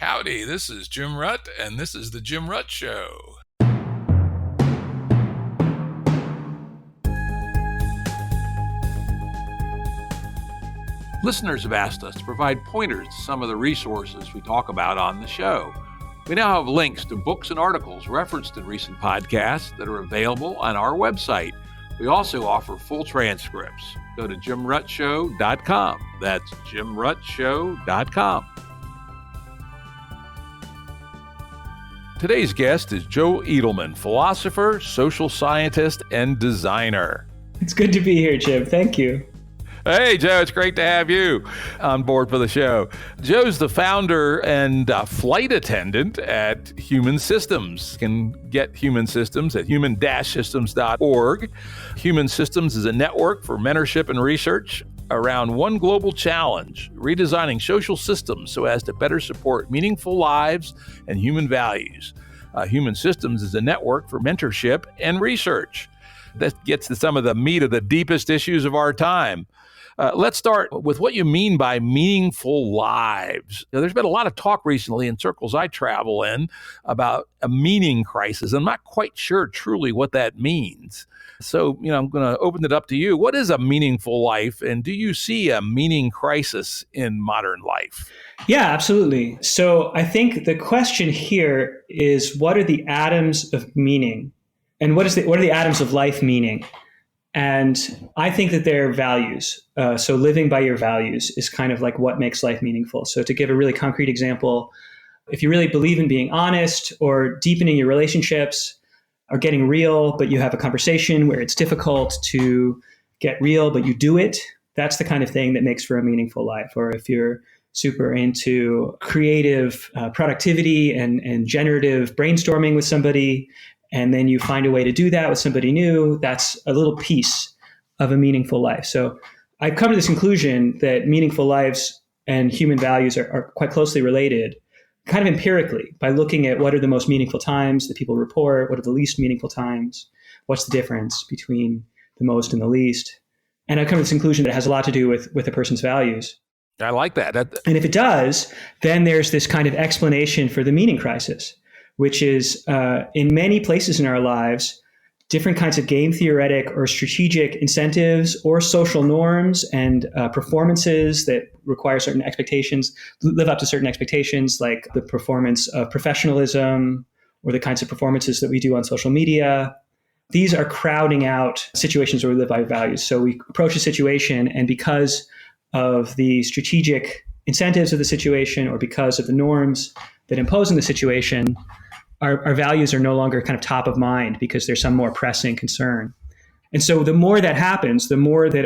Howdy, this is Jim Rutt, and this is The Jim Rutt Show. Listeners have asked us to provide pointers to some of the resources we talk about on the show. We now have links to books and articles referenced in recent podcasts that are available on our website. We also offer full transcripts. Go to jimruttshow.com. That's jimruttshow.com. Today's guest is Joe Edelman, philosopher, social scientist, and designer. It's good to be here, Jim. Thank you. Hey, Joe, it's great to have you on board for the show. Joe's the founder and flight attendant at Human Systems. You can get Human Systems at human-systems.org. Human Systems is a network for mentorship and research around one global challenge, redesigning social systems so as to better support meaningful lives and human values. Human Systems is a network for mentorship and research. That gets to some of the meat of the deepest issues of our time. Let's start with what you mean by meaningful lives. There's been a lot of talk recently in circles I travel in about a meaning crisis. I'm not quite sure truly what that means. So, I'm going to open it up to you. What is a meaningful life, and do you see a meaning crisis in modern life? Yeah, absolutely. So I think the question here is, what are the atoms of meaning? And what are the atoms of life meaning? And I think that they're values. So living by your values is kind of like what makes life meaningful. So to give a really concrete example, if you really believe in being honest or deepening your relationships or getting real, but you have a conversation where it's difficult to get real, but you do it, that's the kind of thing that makes for a meaningful life. Or if you're super into creative productivity and generative brainstorming with somebody, and then you find a way to do that with somebody new, that's a little piece of a meaningful life. So I've come to this conclusion that meaningful lives and human values are quite closely related, kind of empirically, by looking at what are the most meaningful times that people report, what are the least meaningful times, what's the difference between the most and the least. And I've come to this conclusion that it has a lot to do with a person's values. I like that. And if it does, then there's this kind of explanation for the meaning crisis, which is in many places in our lives, different kinds of game theoretic or strategic incentives or social norms and performances that require certain expectations, live up to certain expectations, like the performance of professionalism or the kinds of performances that we do on social media. These are crowding out situations where we live by values. So we approach a situation, and because of the strategic incentives of the situation or because of the norms that impose on the situation, our values are no longer kind of top of mind because there's some more pressing concern. And so the more that happens, the more that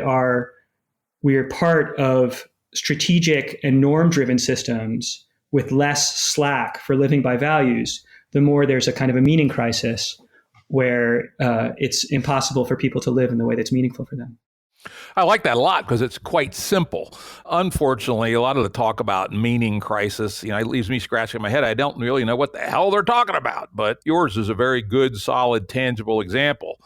we're part of strategic and norm-driven systems with less slack for living by values, the more there's a kind of a meaning crisis where it's impossible for people to live in the way that's meaningful for them. I like that a lot because it's quite simple. Unfortunately, a lot of the talk about meaning crisis, it leaves me scratching my head. I don't really know what the hell they're talking about, but yours is a very good, solid, tangible example.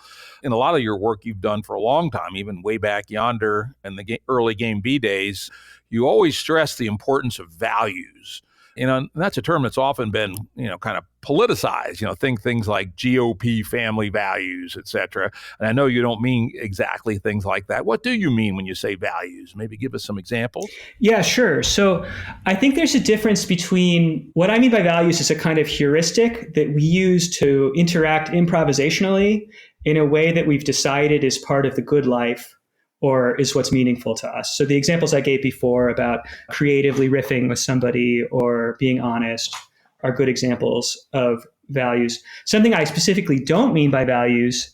In a lot of your work you've done for a long time, even way back yonder in the early Game B days, you always stress the importance of values. And that's a term that's often been, kind of politicized, things like GOP family values, et cetera. And I know you don't mean exactly things like that. What do you mean when you say values? Maybe give us some examples. Yeah, sure. So I think there's a difference between what I mean by values is a kind of heuristic that we use to interact improvisationally in a way that we've decided is part of the good life or is what's meaningful to us. So the examples I gave before about creatively riffing with somebody or being honest are good examples of values. Something I specifically don't mean by values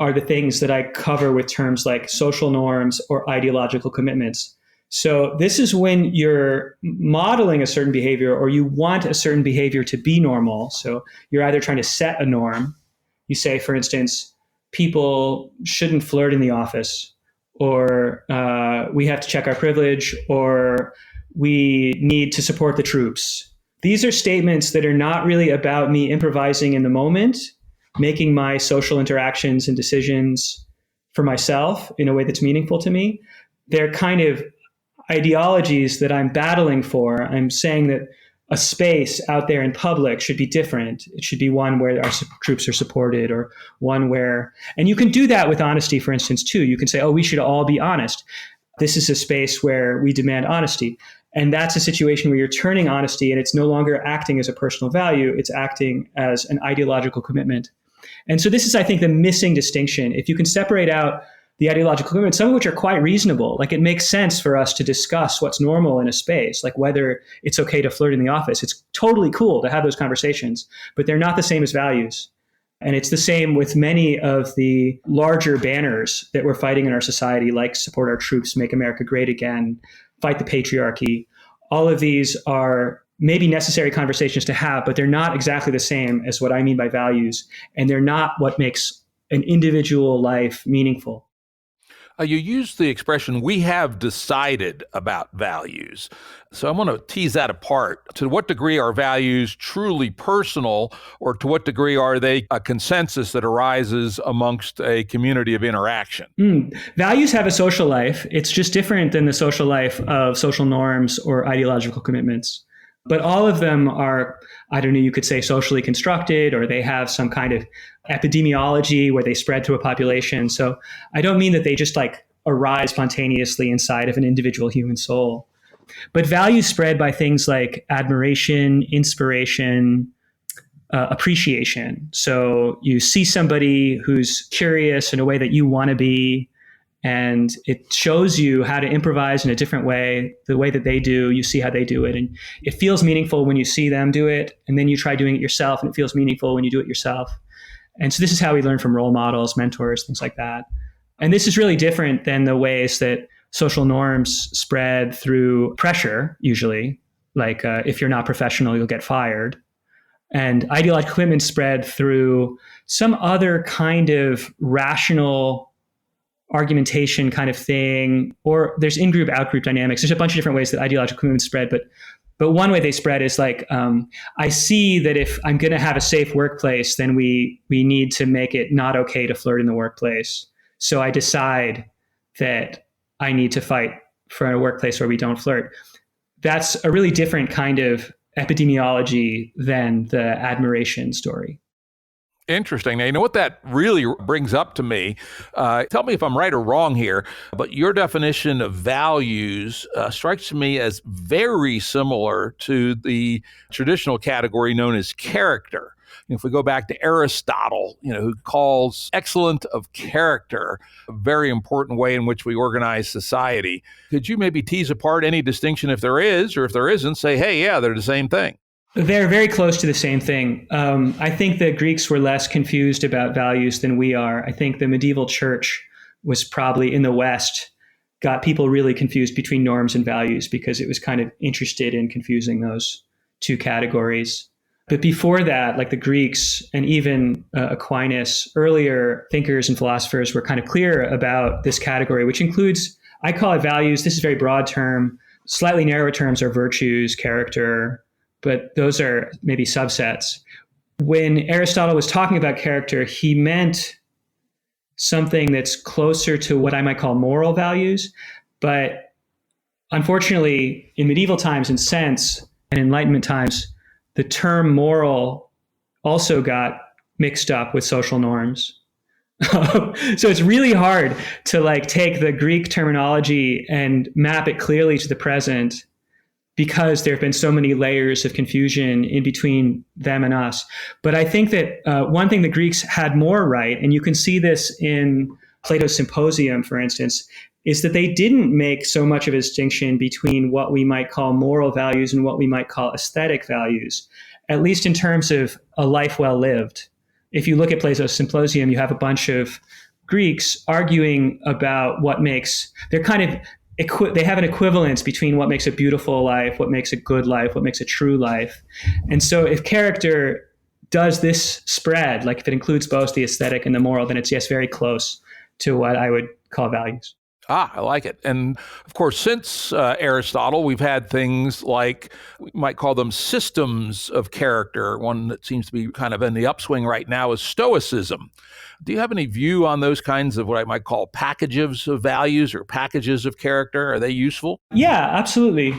are the things that I cover with terms like social norms or ideological commitments. So this is when you're modeling a certain behavior or you want a certain behavior to be normal. So you're either trying to set a norm. You say, for instance, people shouldn't flirt in the office, or we have to check our privilege, or we need to support the troops. These are statements that are not really about me improvising in the moment, making my social interactions and decisions for myself in a way that's meaningful to me. They're kind of ideologies that I'm battling for. I'm saying that a space out there in public should be different. It should be one where our troops are supported, or one where, and you can do that with honesty, for instance, too. You can say, oh, we should all be honest. This is a space where we demand honesty. And that's a situation where you're turning honesty and it's no longer acting as a personal value, it's acting as an ideological commitment. And so this is, I think, the missing distinction. If you can separate out the ideological commitments, some of which are quite reasonable, like it makes sense for us to discuss what's normal in a space, like whether it's okay to flirt in the office. It's totally cool to have those conversations, but they're not the same as values. And it's the same with many of the larger banners that we're fighting in our society, like support our troops, make America great again, fight the patriarchy. All of these are maybe necessary conversations to have, but they're not exactly the same as what I mean by values. And they're not what makes an individual life meaningful. You used the expression, we have decided about values. So I want to tease that apart. To what degree are values truly personal, or to what degree are they a consensus that arises amongst a community of interaction? Values have a social life. It's just different than the social life of social norms or ideological commitments. But all of them are, I don't know, you could say socially constructed, or they have some kind of epidemiology where they spread through a population. So I don't mean that they just like arise spontaneously inside of an individual human soul. But values spread by things like admiration, inspiration, appreciation. So you see somebody who's curious in a way that you want to be, and it shows you how to improvise in a different way, the way that they do. You see how they do it, and it feels meaningful when you see them do it, and then you try doing it yourself, and it feels meaningful when you do it yourself. And so this is how we learn from role models, mentors, things like that. And this is really different than the ways that social norms spread through pressure, usually, like if you're not professional, you'll get fired. And ideological commitments spread through some other kind of rational argumentation kind of thing, or there's in-group, out-group dynamics. There's a bunch of different ways that ideological commitments spread, but one way they spread is like, I see that if I'm going to have a safe workplace, then we need to make it not okay to flirt in the workplace. So I decide that I need to fight for a workplace where we don't flirt. That's a really different kind of epidemiology than the admiration story. Interesting. Now, you know what that really brings up to me? Tell me if I'm right or wrong here, but your definition of values strikes me as very similar to the traditional category known as character. If we go back to Aristotle, who calls excellence of character a very important way in which we organize society. Could you maybe tease apart any distinction if there is, or if there isn't, say, hey, yeah, they're the same thing? They're very close to the same thing. I think the Greeks were less confused about values than we are. I think the medieval church was probably in the West, got people really confused between norms and values because it was kind of interested in confusing those two categories. But before that, like the Greeks and even Aquinas, earlier thinkers and philosophers were kind of clear about this category, which includes, I call it values. This is a very broad term. Slightly narrower terms are virtues, character, but those are maybe subsets. When Aristotle was talking about character, he meant something that's closer to what I might call moral values. But unfortunately, in medieval times, in sense, and Enlightenment times, the term moral also got mixed up with social norms. So it's really hard to like take the Greek terminology and map it clearly to the present, because there have been so many layers of confusion in between them and us. But I think that one thing the Greeks had more right, and you can see this in Plato's Symposium, for instance, is that they didn't make so much of a distinction between what we might call moral values and what we might call aesthetic values, at least in terms of a life well lived. If you look at Plato's Symposium, you have a bunch of Greeks arguing about what makes, they're kind of they have an equivalence between what makes a beautiful life, what makes a good life, what makes a true life. And so if character does this spread, like if it includes both the aesthetic and the moral, then it's, yes, very close to what I would call values. I like it. And of course, since Aristotle, we've had things like, we might call them systems of character. One that seems to be kind of in the upswing right now is Stoicism. Do you have any view on those kinds of what I might call packages of values or packages of character? Are they useful? Yeah, absolutely.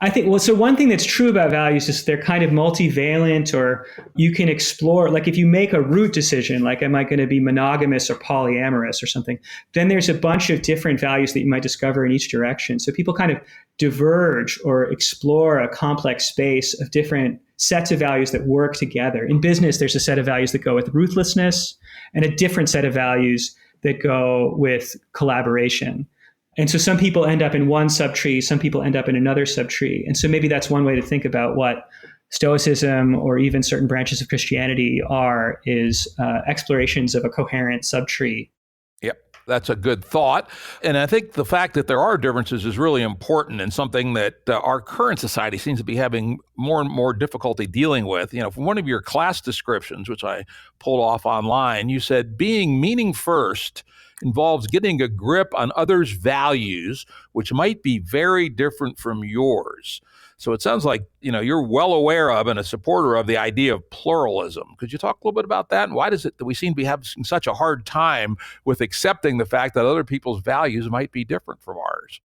I think, well, so one thing that's true about values is they're kind of multivalent, or you can explore, like if you make a root decision, like am I going to be monogamous or polyamorous or something, then there's a bunch of different values that you might discover in each direction. So people kind of diverge or explore a complex space of different sets of values that work together. In business, there's a set of values that go with ruthlessness and a different set of values that go with collaboration. And so some people end up in one subtree, some people end up in another subtree. And so maybe that's one way to think about what Stoicism or even certain branches of Christianity are, is explorations of a coherent subtree. Yep, that's a good thought. And I think the fact that there are differences is really important, and something that our current society seems to be having more and more difficulty dealing with. You know, from one of your class descriptions, which I pulled off online, you said being meaning first involves getting a grip on others' values, which might be very different from yours. So it sounds like, you know, you're well aware of and a supporter of the idea of pluralism. Could you talk a little bit about that? And why does it that we seem to be having such a hard time with accepting the fact that other people's values might be different from ours?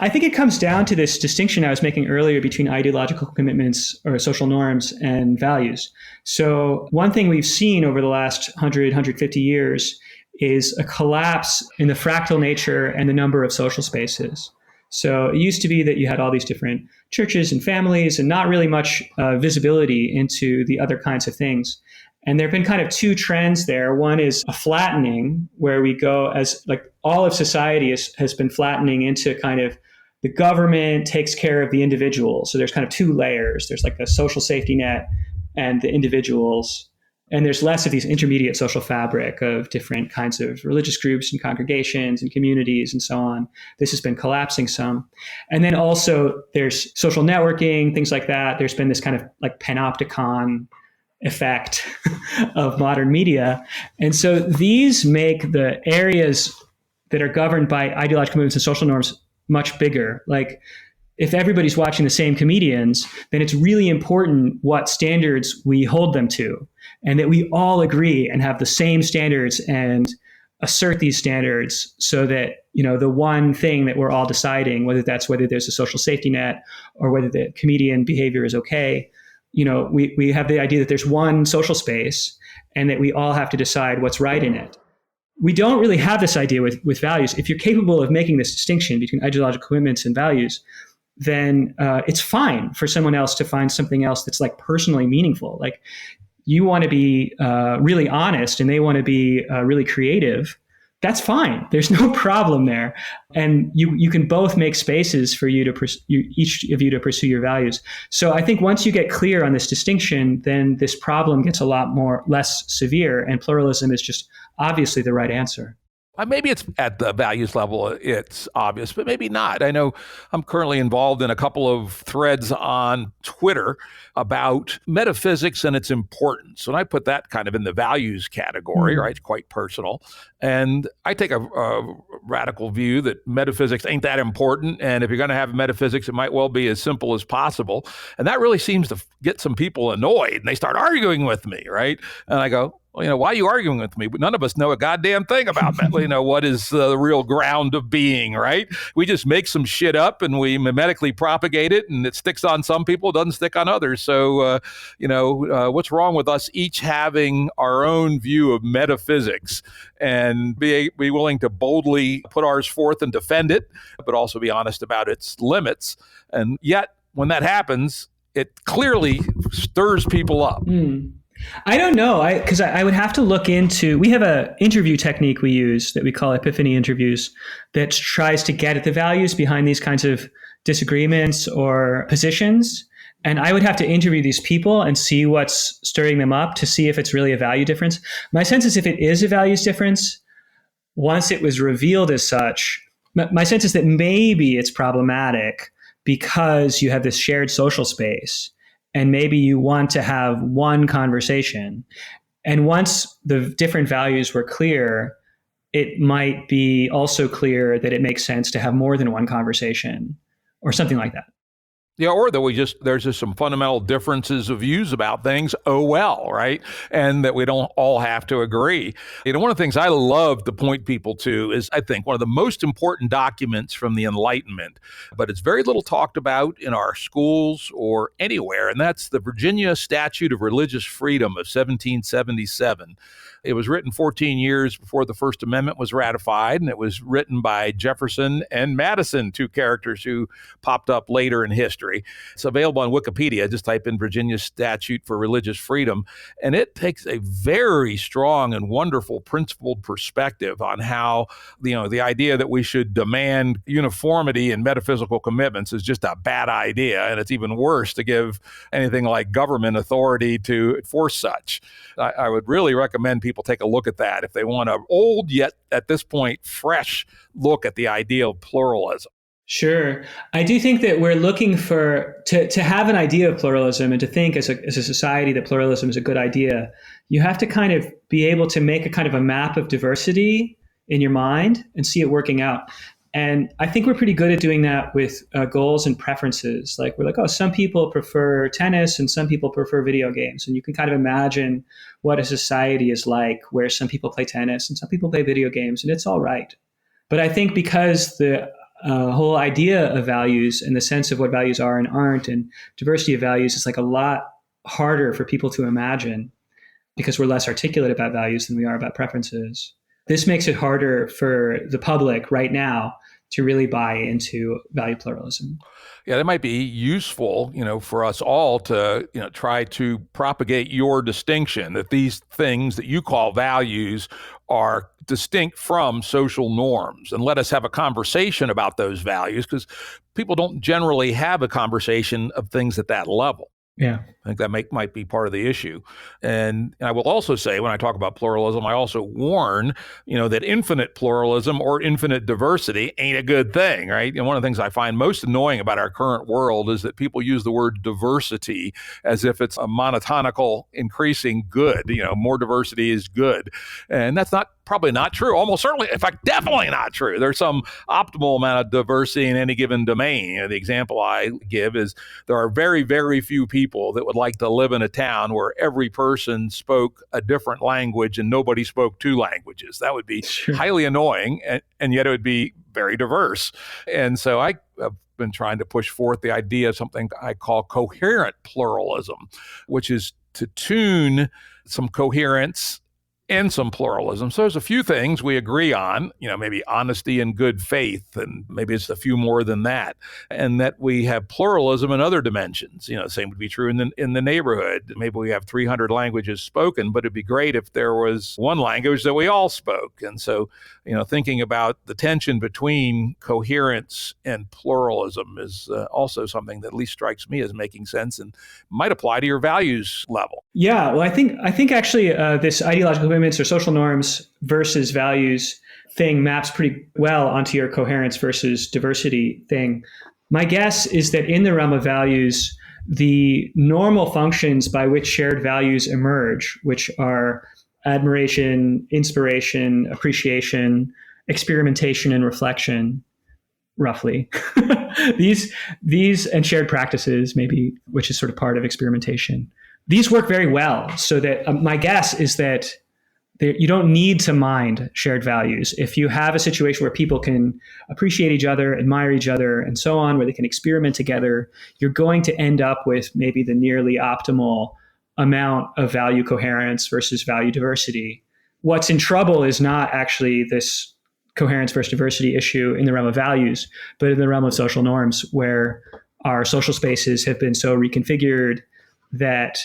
I think it comes down to this distinction I was making earlier between ideological commitments or social norms and values. So one thing we've seen over the last 100, 150 years is a collapse in the fractal nature and the number of social spaces. So it used to be that you had all these different churches and families and not really much visibility into the other kinds of things. And there have been kind of two trends there. One is a flattening, where we go as like all of society has been flattening into kind of the government takes care of the individual. So there's kind of two layers. There's like the social safety net and the individuals. And there's less of these intermediate social fabric of different kinds of religious groups and congregations and communities and so on. This has been collapsing some. And then also there's social networking, things like that. There's been this kind of like panopticon effect of modern media. And so these make the areas that are governed by ideological movements and social norms much bigger. Like, if everybody's watching the same comedians, then it's really important what standards we hold them to, and that we all agree and have the same standards and assert these standards, so that, you know, the one thing that we're all deciding, whether there's a social safety net or whether the comedian behavior is okay, you know, we have the idea that there's one social space and that we all have to decide what's right in it. We don't really have this idea with values. If you're capable of making this distinction between ideological commitments and values, then it's fine for someone else to find something else that's like personally meaningful. Like, you want to be really honest and they want to be really creative. That's fine. There's no problem there. And you can both make spaces for you to each of you to pursue your values. So I think once you get clear on this distinction, then this problem gets a lot less severe, and pluralism is just obviously the right answer. Maybe it's at the values level, it's obvious, but maybe not. I know I'm currently involved in a couple of threads on Twitter about metaphysics and its importance. And I put that kind of in the values category, right? It's quite personal. And I take a radical view that metaphysics ain't that important. And if you're going to have metaphysics, it might well be as simple as possible. And that really seems to get some people annoyed, and they start arguing with me, right? And I go, well, you know, why are you arguing with me? None of us know a goddamn thing about that. You know, what is the real ground of being, right? We just make some shit up and we mimetically propagate it, and it sticks on some people, doesn't stick on others. So, what's wrong with us each having our own view of metaphysics and be willing to boldly put ours forth and defend it, but also be honest about its limits? And yet, when that happens, it clearly stirs people up. I don't know, because I would have to look into, we have an interview technique we use that we call epiphany interviews that tries to get at the values behind these kinds of disagreements or positions. And I would have to interview these people and see what's stirring them up to see if it's really a value difference. My sense is if it is a values difference, once it was revealed as such, my sense is that maybe it's problematic because you have this shared social space. And maybe you want to have one conversation. And once the different values were clear, it might be also clear that it makes sense to have more than one conversation or something like that. Yeah, or that there's just some fundamental differences of views about things. Oh, well, right? And that we don't all have to agree. One of the things I love to point people to is, I think, one of the most important documents from the Enlightenment, but it's very little talked about in our schools or anywhere, and that's the Virginia Statute of Religious Freedom of 1777. It was written 14 years before the First Amendment was ratified, and it was written by Jefferson and Madison, two characters who popped up later in history. It's available on Wikipedia. Just type in Virginia Statute for Religious Freedom, and it takes a very strong and wonderful principled perspective on how, the idea that we should demand uniformity in metaphysical commitments is just a bad idea, and it's even worse to give anything like government authority to enforce such. I would really recommend people take a look at that if they want an old yet at this point fresh look at the idea of pluralism. Sure. I do think that we're looking to have an idea of pluralism and to think as a society that pluralism is a good idea. You have to kind of be able to make a kind of a map of diversity in your mind and see it working out. And I think we're pretty good at doing that with goals and preferences. Like we're like, oh, some people prefer tennis and some people prefer video games. And you can kind of imagine what a society is like where some people play tennis and some people play video games, and it's all right. But I think because the whole idea of values and the sense of what values are and aren't and diversity of values is like a lot harder for people to imagine because we're less articulate about values than we are about preferences. This makes it harder for the public right now to really buy into value pluralism. Yeah, that might be useful, for us all to, try to propagate your distinction that these things that you call values are distinct from social norms, and let us have a conversation about those values, because people don't generally have a conversation of things at that level. Yeah. I think that might be part of the issue. And I will also say, when I talk about pluralism, I also warn, that infinite pluralism or infinite diversity ain't a good thing, right? And one of the things I find most annoying about our current world is that people use the word diversity as if it's a monotonical increasing good. More diversity is good. And that's probably not true. Almost certainly, in fact, definitely not true. There's some optimal amount of diversity in any given domain. The example I give is there are very, very few people that would like to live in a town where every person spoke a different language and nobody spoke two languages. That would be highly annoying, and yet it would be very diverse. And so I have been trying to push forth the idea of something I call coherent pluralism, which is to tune some coherence and some pluralism. So there's a few things we agree on, maybe honesty and good faith, and maybe it's a few more than that, and that we have pluralism in other dimensions. Same would be true in the neighborhood. Maybe we have 300 languages spoken, but it'd be great if there was one language that we all spoke. And so, thinking about the tension between coherence and pluralism is also something that at least strikes me as making sense and might apply to your values level. Yeah, well, I think actually this ideological commitments or social norms versus values thing maps pretty well onto your coherence versus diversity thing. My guess is that in the realm of values, the normal functions by which shared values emerge, which are admiration, inspiration, appreciation, experimentation, and reflection, roughly. these and shared practices, maybe, which is sort of part of experimentation. These work very well, so that my guess is that you don't need to mind shared values. If you have a situation where people can appreciate each other, admire each other, and so on, where they can experiment together, you're going to end up with maybe the nearly optimal amount of value coherence versus value diversity. What's in trouble is not actually this coherence versus diversity issue in the realm of values, but in the realm of social norms, where our social spaces have been so reconfigured that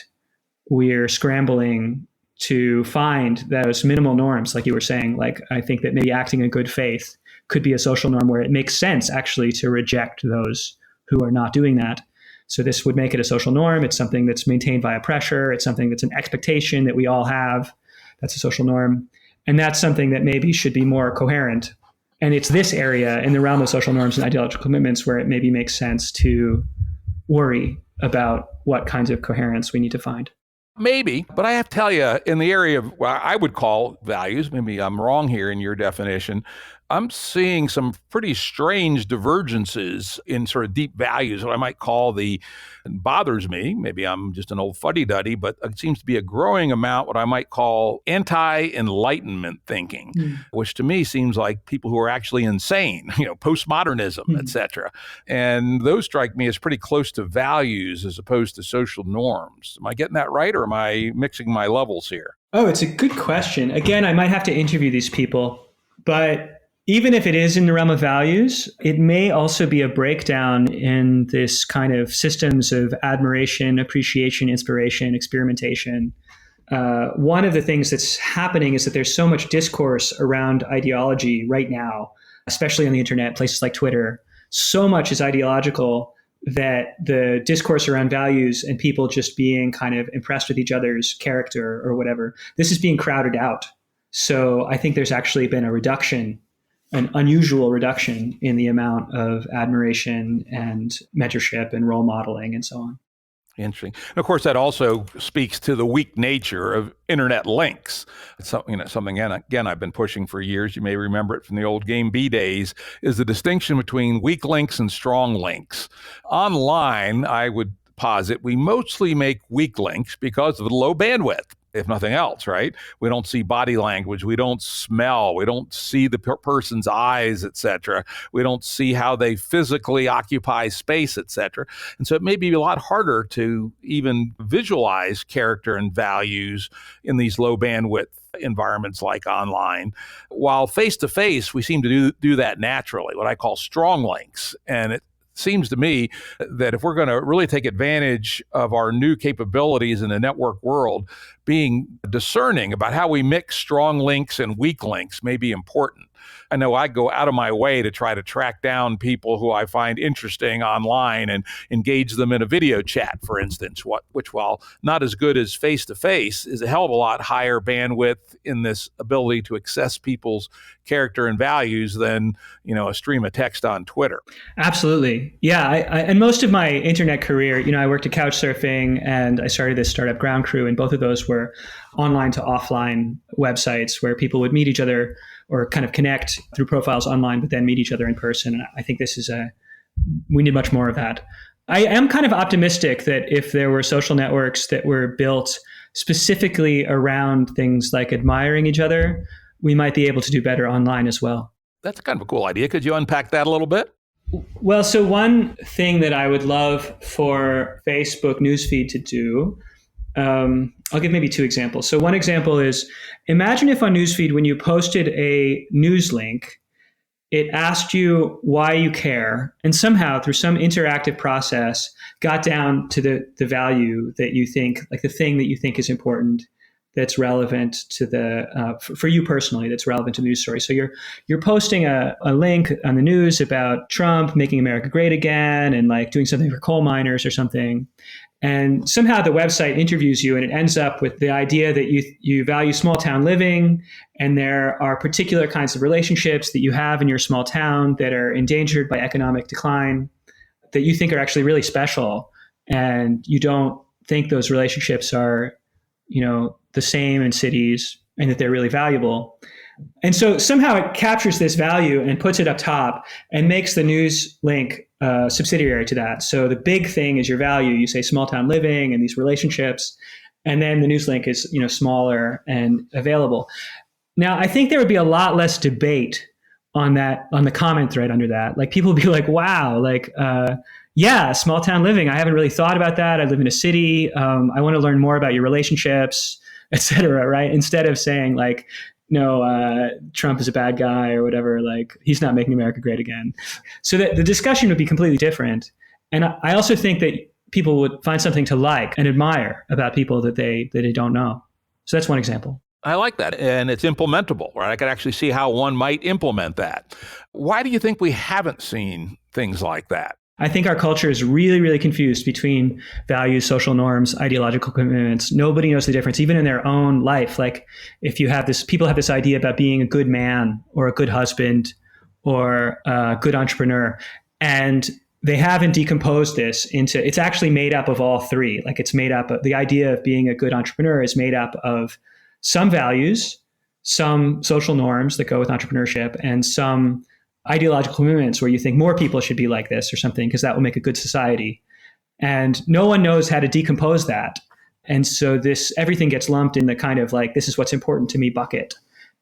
we're scrambling to find those minimal norms, like you were saying. Like, I think that maybe acting in good faith could be a social norm where it makes sense actually to reject those who are not doing that. So this would make it a social norm. It's something that's maintained via pressure. It's something that's an expectation that we all have. That's a social norm. And that's something that maybe should be more coherent. And it's this area in the realm of social norms and ideological commitments where it maybe makes sense to worry about what kinds of coherence we need to find. Maybe, but I have to tell you, in the area of what I would call values, maybe I'm wrong here in your definition, I'm seeing some pretty strange divergences in sort of deep values, what I might call it bothers me. Maybe I'm just an old fuddy-duddy, but it seems to be a growing amount what I might call anti-enlightenment thinking, which to me seems like people who are actually insane, postmodernism, et cetera. And those strike me as pretty close to values as opposed to social norms. Am I getting that right, or am I mixing my levels here? Oh, it's a good question. Again, I might have to interview these people, but even if it is in the realm of values, it may also be a breakdown in this kind of systems of admiration, appreciation, inspiration, experimentation. One of the things that's happening is that there's so much discourse around ideology right now, especially on the internet, places like Twitter. So much is ideological that the discourse around values and people just being kind of impressed with each other's character or whatever, this is being crowded out. So I think there's actually been a reduction, an unusual reduction in the amount of admiration and mentorship and role modeling and so on. Interesting. And of course, that also speaks to the weak nature of internet links. It's something, again, I've been pushing for years. You may remember it from the old Game B days, is the distinction between weak links and strong links. Online, I would posit, we mostly make weak links because of the low bandwidth, if nothing else, right? We don't see body language. We don't smell. We don't see the person's eyes, et cetera. We don't see how they physically occupy space, et cetera. And so it may be a lot harder to even visualize character and values in these low bandwidth environments like online. While face-to-face, we seem to do that naturally, what I call strong links. And it seems to me that if we're going to really take advantage of our new capabilities in the network world, being discerning about how we mix strong links and weak links may be important. I know I go out of my way to try to track down people who I find interesting online and engage them in a video chat, for instance, which, while not as good as face-to-face, is a hell of a lot higher bandwidth in this ability to access people's character and values than, a stream of text on Twitter. Absolutely. Yeah. And most of my internet career, I worked at Couchsurfing and I started this startup Ground Crew, and both of those were online to offline websites where people would meet each other or kind of connect through profiles online, but then meet each other in person. And I think we need much more of that. I am kind of optimistic that if there were social networks that were built specifically around things like admiring each other, we might be able to do better online as well. That's kind of a cool idea. Could you unpack that a little bit? Well, so one thing that I would love for Facebook newsfeed to do, I'll give maybe two examples. So one example is, imagine if on newsfeed, when you posted a news link, it asked you why you care, and somehow through some interactive process got down to the value that you think, like the thing that you think is important, that's relevant to for you personally, that's relevant to the news story. So you're posting a link on the news about Trump making America great again and like doing something for coal miners or something. And somehow the website interviews you and it ends up with the idea that you value small town living, and there are particular kinds of relationships that you have in your small town that are endangered by economic decline that you think are actually really special. And you don't think those relationships are, the same in cities and that they're really valuable. And so somehow it captures this value and puts it up top and makes the news link subsidiary to that. So the big thing is your value. You say small town living and these relationships, and then the news link is smaller and available. Now, I think there would be a lot less debate on the comment thread under that. Like people would be like, wow, yeah, small town living. I haven't really thought about that. I live in a city. I want to learn more about your relationships, et cetera, right? Instead of saying like, no, Trump is a bad guy or whatever, like he's not making America great again. So that the discussion would be completely different. And I also think that people would find something to like and admire about people that they don't know. So that's one example. I like that. And it's implementable, right? I could actually see how one might implement that. Why do you think we haven't seen things like that? I think our culture is really, really confused between values, social norms, ideological commitments. Nobody knows the difference, even in their own life. Like if you have people have this idea about being a good man or a good husband or a good entrepreneur, and they haven't decomposed this into, it's actually made up of all three. Like it's made up of, the idea of being a good entrepreneur is made up of some values, some social norms that go with entrepreneurship, and some ideological commitments where you think more people should be like this or something because that will make a good society. And no one knows how to decompose that. And so everything gets lumped in the kind of like, this is what's important to me bucket.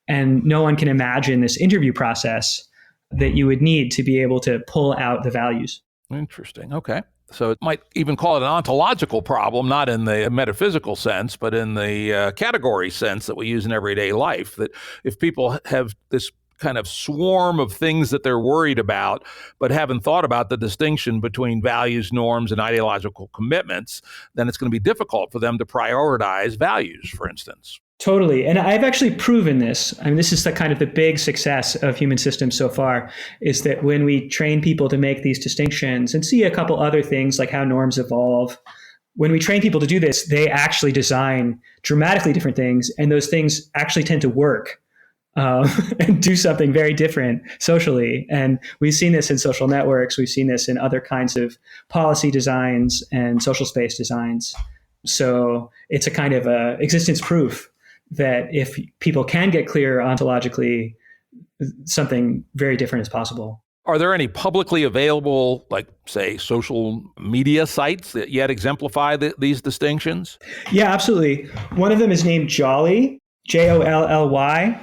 And no one can imagine this interview process that you would need to be able to pull out the values. Interesting. Okay. So it might even call it an ontological problem, not in the metaphysical sense, but in the category sense that we use in everyday life. That if people have this kind of swarm of things that they're worried about, but haven't thought about the distinction between values, norms, and ideological commitments, then it's going to be difficult for them to prioritize values, for instance. Totally. And I've actually proven this. I mean, this is the kind of the big success of human systems so far, is that when we train people to make these distinctions and see a couple other things like how norms evolve, when we train people to do this, they actually design dramatically different things. And those things actually tend to work and do something very different socially. And we've seen this in social networks. We've seen this in other kinds of policy designs and social space designs. So it's a kind of existence proof that if people can get clear ontologically, something very different is possible. Are there any publicly available, like, say, social media sites that yet exemplify these distinctions? Yeah, absolutely. One of them is named Jolly, Jolly.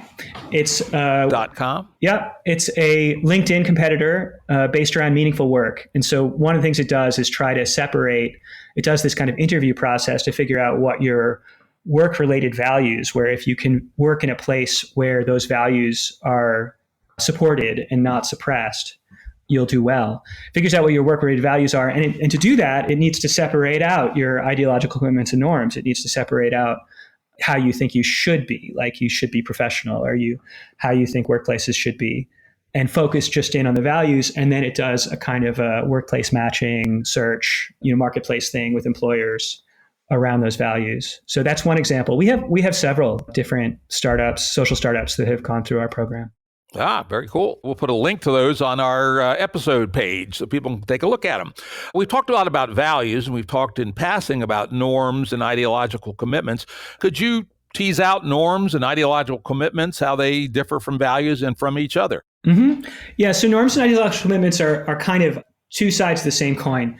It's .com. Yep. It's a LinkedIn competitor based around meaningful work. And so one of the things it does is try to separate. It does this kind of interview process to figure out what your work-related values, where if you can work in a place where those values are supported and not suppressed, you'll do well. Figures out what your work-related values are. And to do that, it needs to separate out your ideological commitments and norms. It needs to separate out how you think you should be, like you should be professional, or how you think workplaces should be, and focus just in on the values. And then it does a kind of a workplace matching search, marketplace thing with employers around those values. So that's one example. We have several different startups, social startups that have gone through our program. Very cool. We'll put a link to those on our episode page so people can take a look at them. We've talked a lot about values, and we've talked in passing about norms and ideological commitments. Could you tease out norms and ideological commitments, how they differ from values and from each other? Mm-hmm. Yeah, so norms and ideological commitments are kind of two sides of the same coin.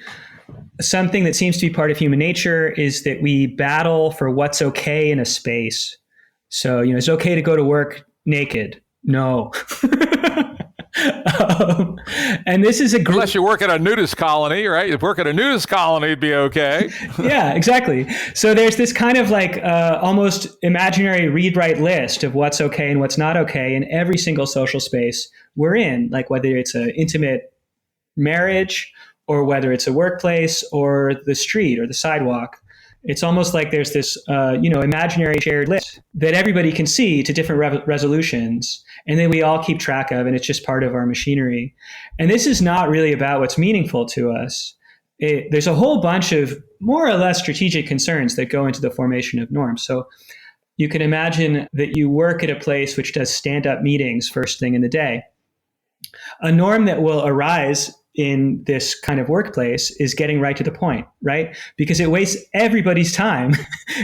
Something that seems to be part of human nature is that we battle for what's okay in a space. So, it's okay to go to work naked. No. And this is unless you work at a nudist colony, right? If you work at a nudist colony, it'd be okay. Yeah, exactly. So there's this kind of like almost imaginary read-write list of what's okay and what's not okay in every single social space we're in, like whether it's an intimate marriage or whether it's a workplace or the street or the sidewalk. It's almost like there's this, imaginary shared list that everybody can see to different resolutions, and then we all keep track of, and it's just part of our machinery. And this is not really about what's meaningful to us. There's a whole bunch of more or less strategic concerns that go into the formation of norms. So you can imagine that you work at a place which does stand-up meetings first thing in the day. A norm that will arise in this kind of workplace is getting right to the point, right? Because it wastes everybody's time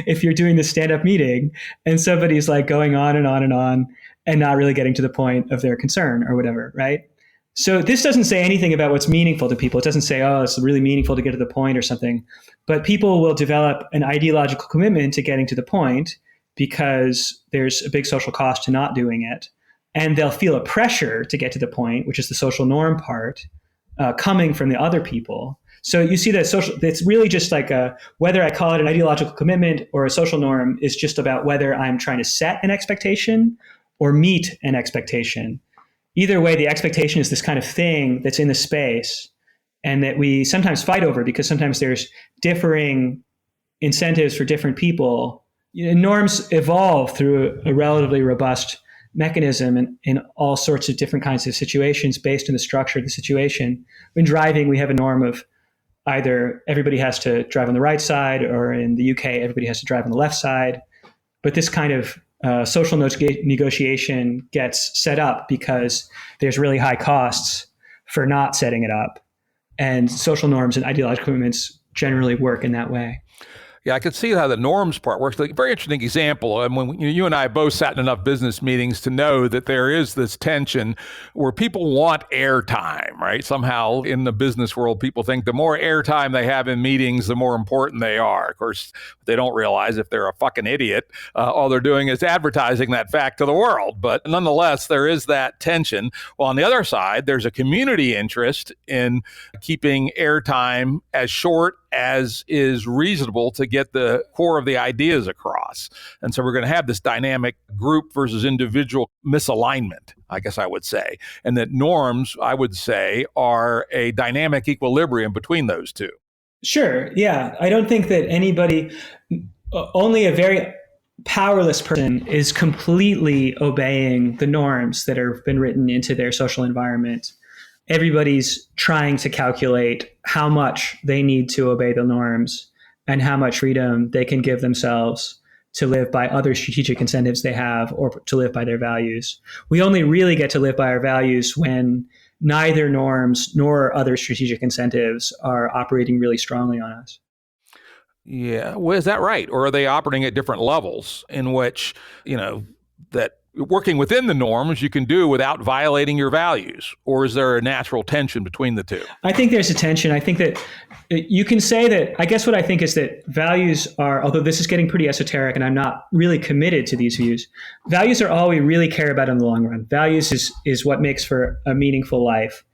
if you're doing this stand-up meeting and somebody's like going on and on and on and not really getting to the point of their concern or whatever, right? So this doesn't say anything about what's meaningful to people. It doesn't say, oh, it's really meaningful to get to the point or something. But people will develop an ideological commitment to getting to the point because there's a big social cost to not doing it. And they'll feel a pressure to get to the point, which is the social norm part, coming from the other people. So you see that it's really just like whether I call it an ideological commitment or a social norm is just about whether I'm trying to set an expectation or meet an expectation. Either way, the expectation is this kind of thing that's in the space and that we sometimes fight over because sometimes there's differing incentives for different people. Norms evolve through a relatively robust mechanism in all sorts of different kinds of situations based on the structure of the situation. When driving, we have a norm of either everybody has to drive on the right side, or in the UK, everybody has to drive on the left side. But this kind of social negotiation gets set up because there's really high costs for not setting it up. And social norms and ideological commitments generally work in that way. Yeah, I could see how the norms part works. Like, very interesting example. And when you and I both sat in enough business meetings to know that there is this tension where people want airtime, right? Somehow in the business world, people think the more airtime they have in meetings, the more important they are. Of course, they don't realize if they're a fucking idiot, all they're doing is advertising that fact to the world. But nonetheless, there is that tension. Well, on the other side, there's a community interest in keeping airtime as short as is reasonable to get the core of the ideas across. And so we're going to have this dynamic group versus individual misalignment, I guess I would say. And that norms, I would say, are a dynamic equilibrium between those two. Sure. Yeah. I don't think that only a very powerless person is completely obeying the norms that have been written into their social environment. Everybody's trying to calculate how much they need to obey the norms and how much freedom they can give themselves to live by other strategic incentives they have or to live by their values. We only really get to live by our values when neither norms nor other strategic incentives are operating really strongly on us. Yeah. Well, is that right? Or are they operating at different levels in which, that working within the norms you can do without violating your values? Or is there a natural tension between the two? I think there's a tension. I think that you can say that, I guess what I think is that values are, although this is getting pretty esoteric and I'm not really committed to these views, values are all we really care about in the long run. Values is what makes for a meaningful life.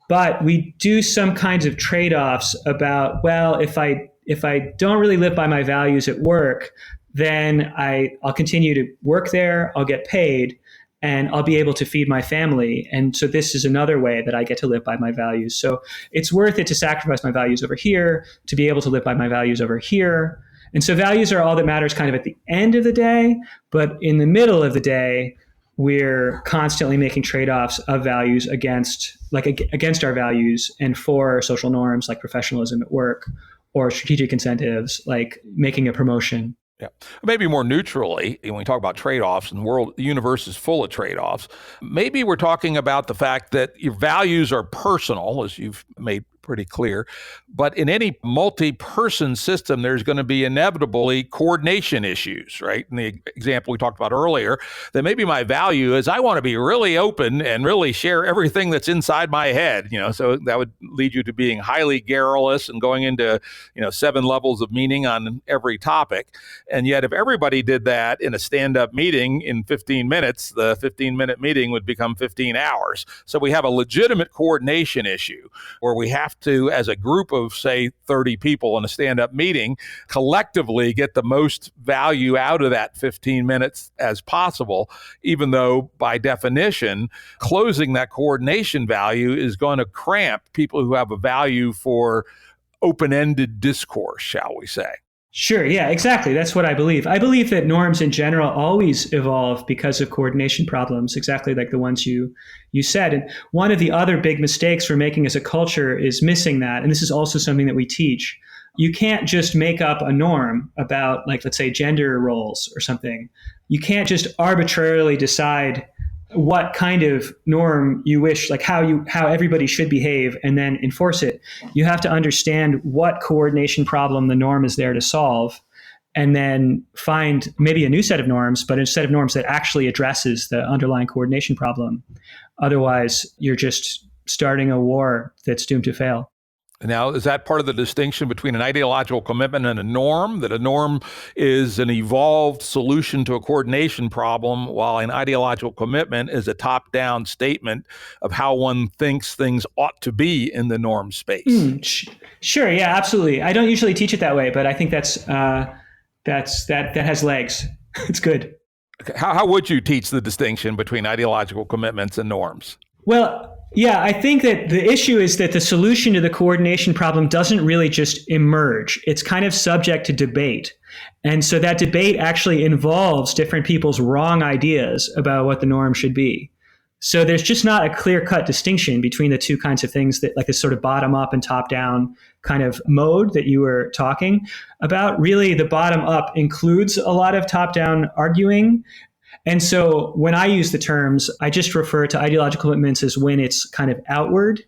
But we do some kinds of trade-offs about, well, if I don't really live by my values at work, then I'll continue to work there, I'll get paid, and I'll be able to feed my family. And so this is another way that I get to live by my values. So it's worth it to sacrifice my values over here to be able to live by my values over here. And so values are all that matters kind of at the end of the day, but in the middle of the day, we're constantly making trade-offs of values against our values and for social norms like professionalism at work or strategic incentives like making a promotion. Yeah. Maybe more neutrally, when we talk about trade-offs and the universe is full of trade-offs, maybe we're talking about the fact that your values are personal, as you've made pretty clear. But in any multi-person system, there's going to be inevitably coordination issues, right? In the example we talked about earlier, that maybe my value is I want to be really open and really share everything that's inside my head, so that would lead you to being highly garrulous and going into, 7 levels of meaning on every topic. And yet if everybody did that in a stand-up meeting in 15 minutes, the 15-minute meeting would become 15 hours. So we have a legitimate coordination issue where we have to, as a group of, say, 30 people in a stand-up meeting, collectively get the most value out of that 15 minutes as possible, even though, by definition, closing that coordination value is going to cramp people who have a value for open-ended discourse, shall we say. Sure. Yeah, exactly. That's what I believe. I believe that norms in general always evolve because of coordination problems, exactly like the ones you said. And one of the other big mistakes we're making as a culture is missing that. And this is also something that we teach. You can't just make up a norm about, let's say, gender roles or something. You can't just arbitrarily decide what kind of norm you wish, how everybody should behave, and then enforce it. You have to understand what coordination problem the norm is there to solve, and then find maybe a new set of norms, but a set of norms that actually addresses the underlying coordination problem. Otherwise, you're just starting a war that's doomed to fail. Now, is that part of the distinction between an ideological commitment and a norm, that a norm is an evolved solution to a coordination problem, while an ideological commitment is a top-down statement of how one thinks things ought to be in the norm space? Sure. Yeah, absolutely. I don't usually teach it that way, but I think that has legs. It's good. How would you teach the distinction between ideological commitments and norms? Well, yeah, I think that the issue is that the solution to the coordination problem doesn't really just emerge. It's kind of subject to debate. And so that debate actually involves different people's wrong ideas about what the norm should be. So there's just not a clear-cut distinction between the two kinds of things, that like this sort of bottom-up and top-down kind of mode that you were talking about. Really, the bottom-up includes a lot of top-down arguing. And so when I use the terms, I just refer to ideological commitments as when it's kind of outward,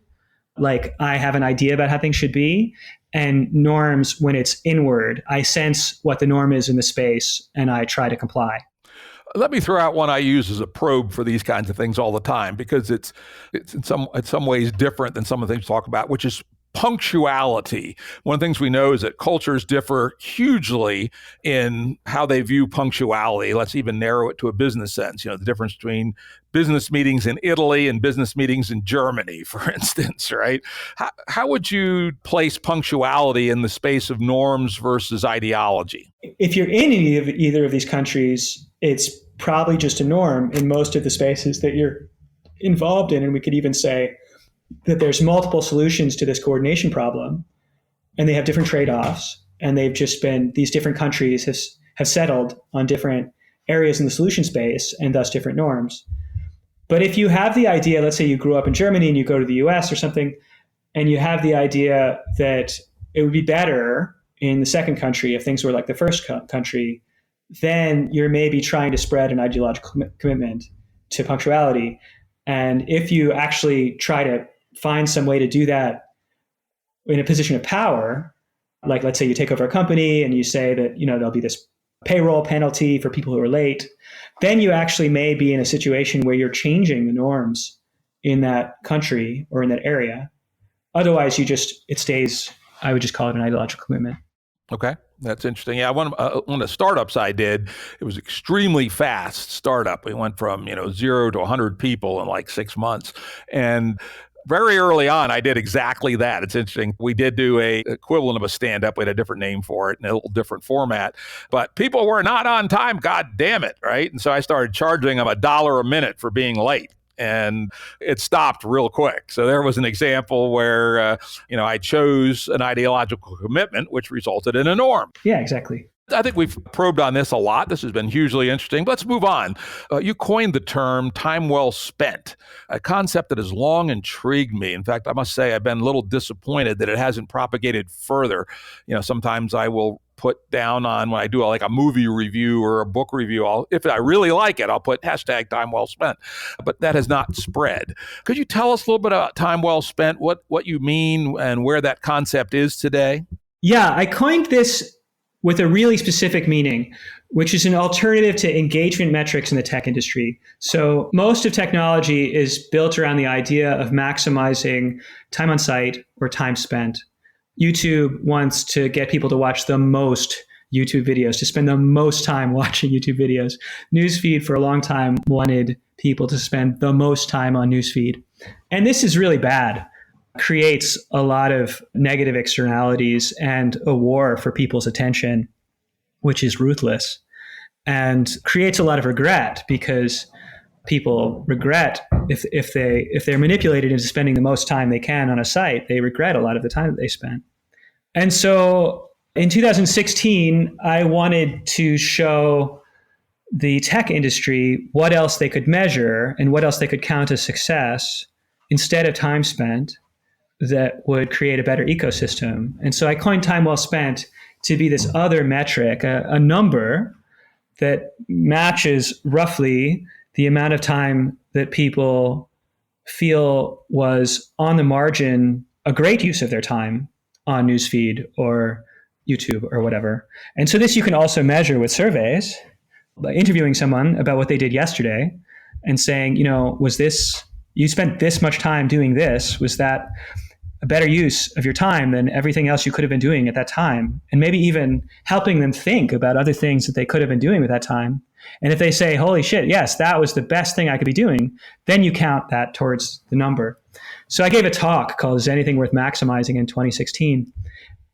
like I have an idea about how things should be. And norms, when it's inward, I sense what the norm is in the space and I try to comply. Let me throw out one I use as a probe for these kinds of things all the time, because it's in some ways different than some of the things we talk about, which is punctuality. One of the things we know is that cultures differ hugely in how they view punctuality. Let's even narrow it to a business sense. The difference between business meetings in Italy and business meetings in Germany, for instance, right? How would you place punctuality in the space of norms versus ideology? If you're in either of these countries, it's probably just a norm in most of the spaces that you're involved in. And we could even say that there's multiple solutions to this coordination problem, and they have different trade-offs, and these different countries have settled on different areas in the solution space and thus different norms. But if you have the idea, let's say you grew up in Germany and you go to the US or something, and you have the idea that it would be better in the second country if things were like the first country, then you're maybe trying to spread an ideological commitment to punctuality. And if you actually try to find some way to do that in a position of power, like let's say you take over a company and you say that there'll be this payroll penalty for people who are late, then you actually may be in a situation where you're changing the norms in that country or in that area. Otherwise, it stays, I would just call it an ideological commitment. Okay, that's interesting. Yeah, one of the startups I did, it was extremely fast startup. We went from 0 to 100 people in like 6 months, and very early on, I did exactly that. It's interesting. We did do a equivalent of a stand-up. We had a different name for it and a little different format. But people were not on time. God damn it, right? And so I started charging them $1 a minute for being late. And it stopped real quick. So there was an example where, I chose an ideological commitment, which resulted in a norm. Yeah, exactly. I think we've probed on this a lot. This has been hugely interesting. Let's move on. You coined the term time well spent, a concept that has long intrigued me. In fact, I must say I've been a little disappointed that it hasn't propagated further. Sometimes I will put down on when I do like a movie review or a book review, if I really like it, I'll put hashtag time well spent. But that has not spread. Could you tell us a little bit about time well spent, what you mean and where that concept is today? Yeah, I coined this with a really specific meaning, which is an alternative to engagement metrics in the tech industry. So most of technology is built around the idea of maximizing time on site or time spent. YouTube wants to get people to watch the most YouTube videos, to spend the most time watching YouTube videos. Newsfeed for a long time wanted people to spend the most time on Newsfeed. And this is really bad. Creates a lot of negative externalities and a war for people's attention, which is ruthless, and creates a lot of regret because people regret if they're manipulated into spending the most time they can on a site, they regret a lot of the time that they spent. And so in 2016, I wanted to show the tech industry what else they could measure and what else they could count as success instead of time spent that would create a better ecosystem. And so I coined time well spent to be this other metric, a number that matches roughly the amount of time that people feel was on the margin a great use of their time on Newsfeed or YouTube or whatever. And so this you can also measure with surveys, by interviewing someone about what they did yesterday and saying, you spent this much time doing this, was that a better use of your time than everything else you could have been doing at that time? And maybe even helping them think about other things that they could have been doing with that time. And if they say, holy shit, yes, that was the best thing I could be doing, then you count that towards the number. So I gave a talk called Is Anything Worth Maximizing in 2016,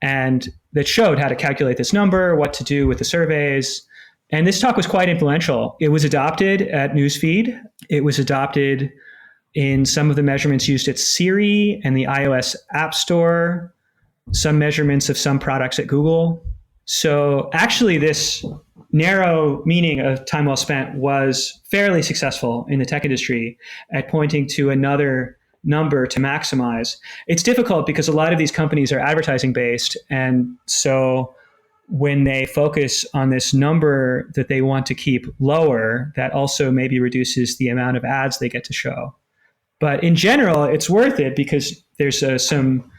and that showed how to calculate this number, what to do with the surveys. And this talk was quite influential. It was adopted at Newsfeed. It was adopted in some of the measurements used at Siri and the iOS App Store, some measurements of some products at Google. So actually this narrow meaning of time well spent was fairly successful in the tech industry at pointing to another number to maximize. It's difficult because a lot of these companies are advertising based. And so when they focus on this number that they want to keep lower, that also maybe reduces the amount of ads they get to show. But in general, it's worth it because there's some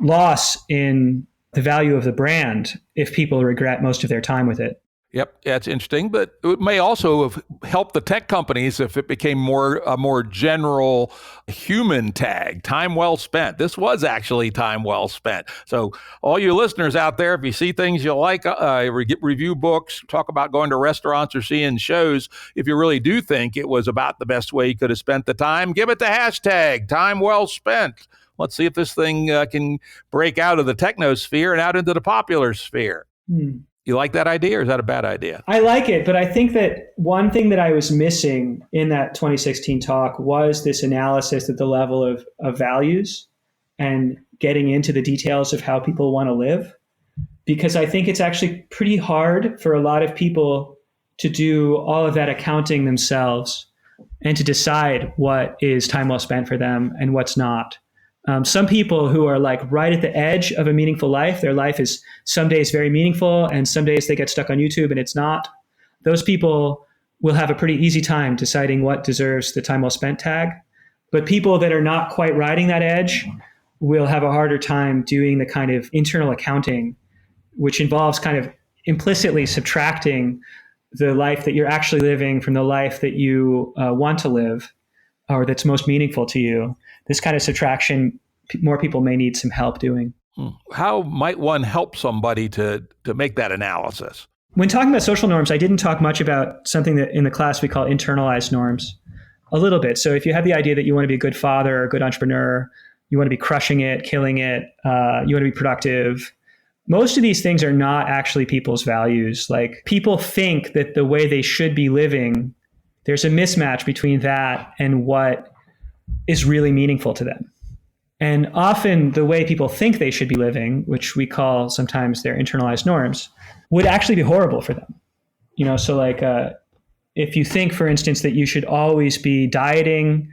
loss in the value of the brand if people regret most of their time with it. Yep, yeah, it's interesting, but it may also have helped the tech companies if it became a more general human tag, time well spent. This was actually time well spent. So all you listeners out there, if you see things you like, review books, talk about going to restaurants or seeing shows, if you really do think it was about the best way you could have spent the time, give it the hashtag, time well spent. Let's see if this thing can break out of the technosphere and out into the popular sphere. You like that idea, or is that a bad idea? I like it, but I think that one thing that I was missing in that 2016 talk was this analysis at the level of values and getting into the details of how people want to live. Because I think it's actually pretty hard for a lot of people to do all of that accounting themselves and to decide what is time well spent for them and what's not. Some people who are like right at the edge of a meaningful life, their life is some days very meaningful and some days they get stuck on YouTube and it's not. Those people will have a pretty easy time deciding what deserves the time well spent tag. But people that are not quite riding that edge will have a harder time doing the kind of internal accounting, which involves kind of implicitly subtracting the life that you're actually living from the life that you want to live or that's most meaningful to you. This kind of subtraction, more people may need some help doing. How might one help somebody to make that analysis? When talking about social norms, I didn't talk much about something that in the class we call internalized norms. A little bit. So if you have the idea that you want to be a good father or a good entrepreneur, you want to be crushing it, killing it, you want to be productive, most of these things are not actually people's values. Like people think that the way they should be living, there's a mismatch between that and what is really meaningful to them. And often the way people think they should be living, which we call sometimes their internalized norms, would actually be horrible for them. You know, so like if you think, for instance, that you should always be dieting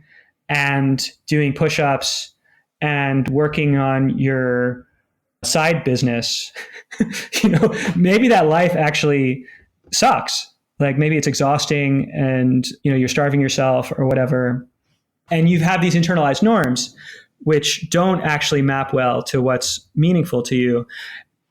and doing push-ups and working on your side business, you know, maybe that life actually sucks. Like maybe it's exhausting and, you know, you're starving yourself or whatever. And you have these internalized norms, which don't actually map well to what's meaningful to you.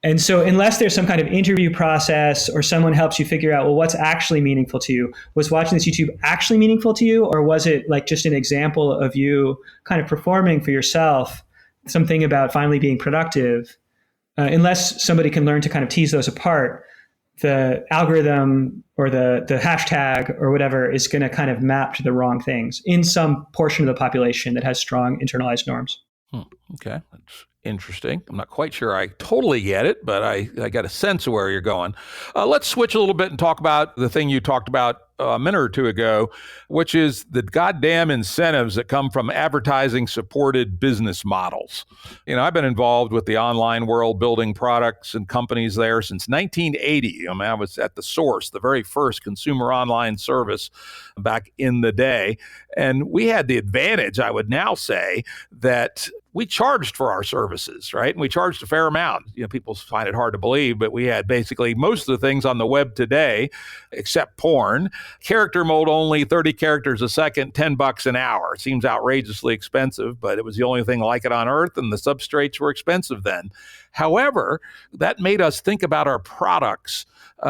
And so unless there's some kind of interview process or someone helps you figure out, well, what's actually meaningful to you? Was watching this YouTube actually meaningful to you? Or was it like just an example of you kind of performing for yourself, something about finally being productive? Unless somebody can learn to kind of tease those apart, the algorithm or the hashtag or whatever is going to kind of map to the wrong things in some portion of the population that has strong internalized norms. Okay, that's interesting. I'm not quite sure I totally get it, but I got a sense of where you're going. Let's switch a little bit and talk about the thing you talked about a minute or two ago, which is the goddamn incentives that come from advertising-supported business models. You know, I've been involved with the online world, building products and companies there since 1980. I mean, I was at the source, the very first consumer online service back in the day. And we had the advantage, I would now say, that we charged for our services, right? And we charged a fair amount. You know, people find it hard to believe, but we had basically most of the things on the web today, except porn, character mode only, 30 characters a second, $10 an hour. It seems outrageously expensive, but it was the only thing like it on earth, and the substrates were expensive then. However, that made us think about our products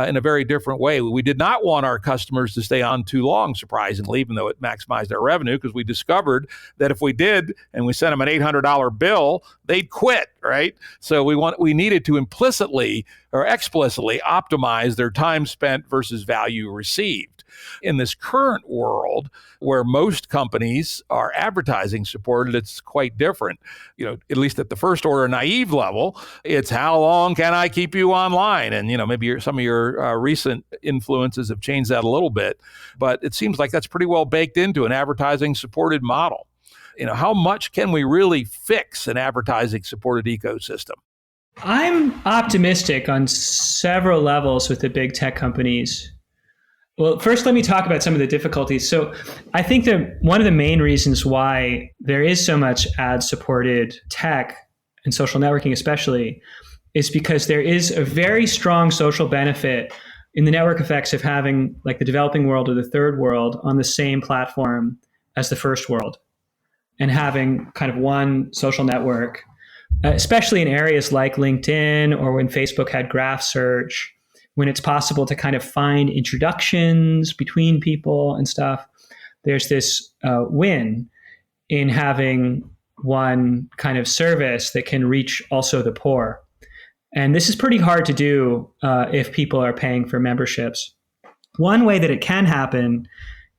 in a very different way. We did not want our customers to stay on too long, surprisingly, even though it maximized our revenue, because we discovered that if we did and we sent them an $800 bill, they'd quit, right? So we needed to implicitly or explicitly optimize their time spent versus value received. In this current world, where most companies are advertising supported, it's quite different. You know, at least at the first order naive level, it's how long can I keep you online? And, you know, maybe some of your recent influences have changed that a little bit, but it seems like that's pretty well baked into an advertising supported model. You know, how much can we really fix an advertising supported ecosystem? I'm optimistic on several levels with the big tech companies. Well, first, let me talk about some of the difficulties. So I think that one of the main reasons why there is so much ad-supported tech and social networking especially is because there is a very strong social benefit in the network effects of having like the developing world or the third world on the same platform as the first world and having kind of one social network especially in areas like LinkedIn or when Facebook had graph search, when it's possible to kind of find introductions between people and stuff. There's this win in having one kind of service that can reach also the poor. And this is pretty hard to do if people are paying for memberships. One way that it can happen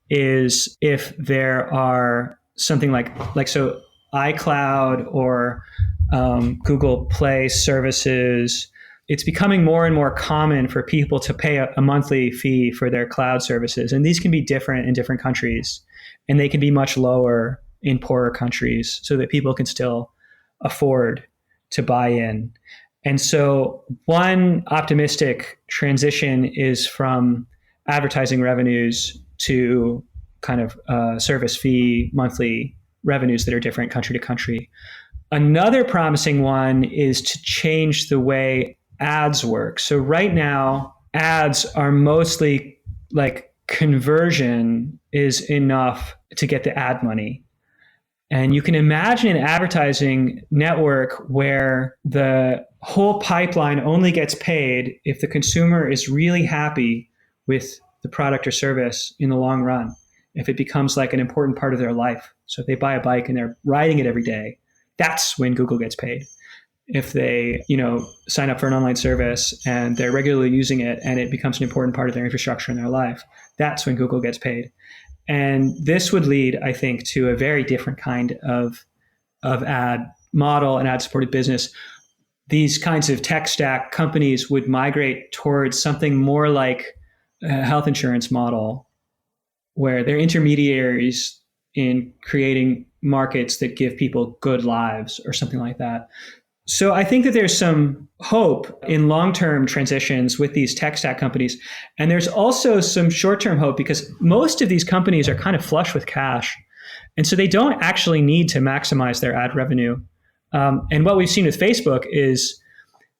is if there are something like so iCloud or Google Play services. It's becoming more and more common for people to pay a monthly fee for their cloud services. And these can be different in different countries. And they can be much lower in poorer countries so that people can still afford to buy in. And so one optimistic transition is from advertising revenues to kind of service fee monthly revenues that are different country to country. Another promising one is to change the way ads work. So right now, ads are mostly like conversion is enough to get the ad money. And you can imagine an advertising network where the whole pipeline only gets paid if the consumer is really happy with the product or service in the long run, if it becomes like an important part of their life. So if they buy a bike and they're riding it every day, that's when Google gets paid. If they, sign up for an online service and they're regularly using it and it becomes an important part of their infrastructure in their life, that's when Google gets paid. And this would lead, I think, to a very different kind of ad model and ad-supported business. These kinds of tech stack companies would migrate towards something more like a health insurance model, where they're intermediaries in creating markets that give people good lives or something like that. So I think that there's some hope in long-term transitions with these tech stack companies. And there's also some short-term hope because most of these companies are kind of flush with cash. And so they don't actually need to maximize their ad revenue. And what we've seen with Facebook is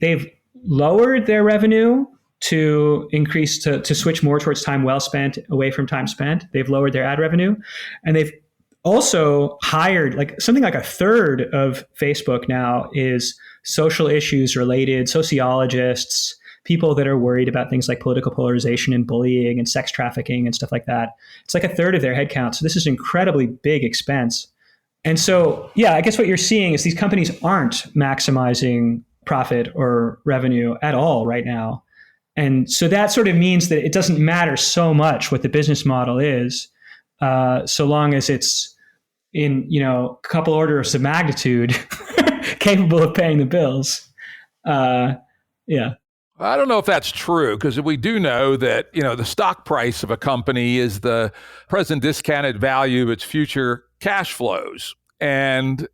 they've lowered their revenue to increase, to switch more towards time well spent away from time spent. They've lowered their ad revenue. And they've also hired something like a third of Facebook now is social issues related sociologists, people that are worried about things like political polarization and bullying and sex trafficking and stuff like that. It's like a third of their headcount. So this is an incredibly big expense. And so, yeah, I guess what you're seeing is these companies aren't maximizing profit or revenue at all right now. And so that sort of means that it doesn't matter so much what the business model is, so long as it's in, a couple orders of magnitude capable of paying the bills. Yeah. I don't know if that's true, because we do know that, the stock price of a company is the present discounted value of its future cash flows. And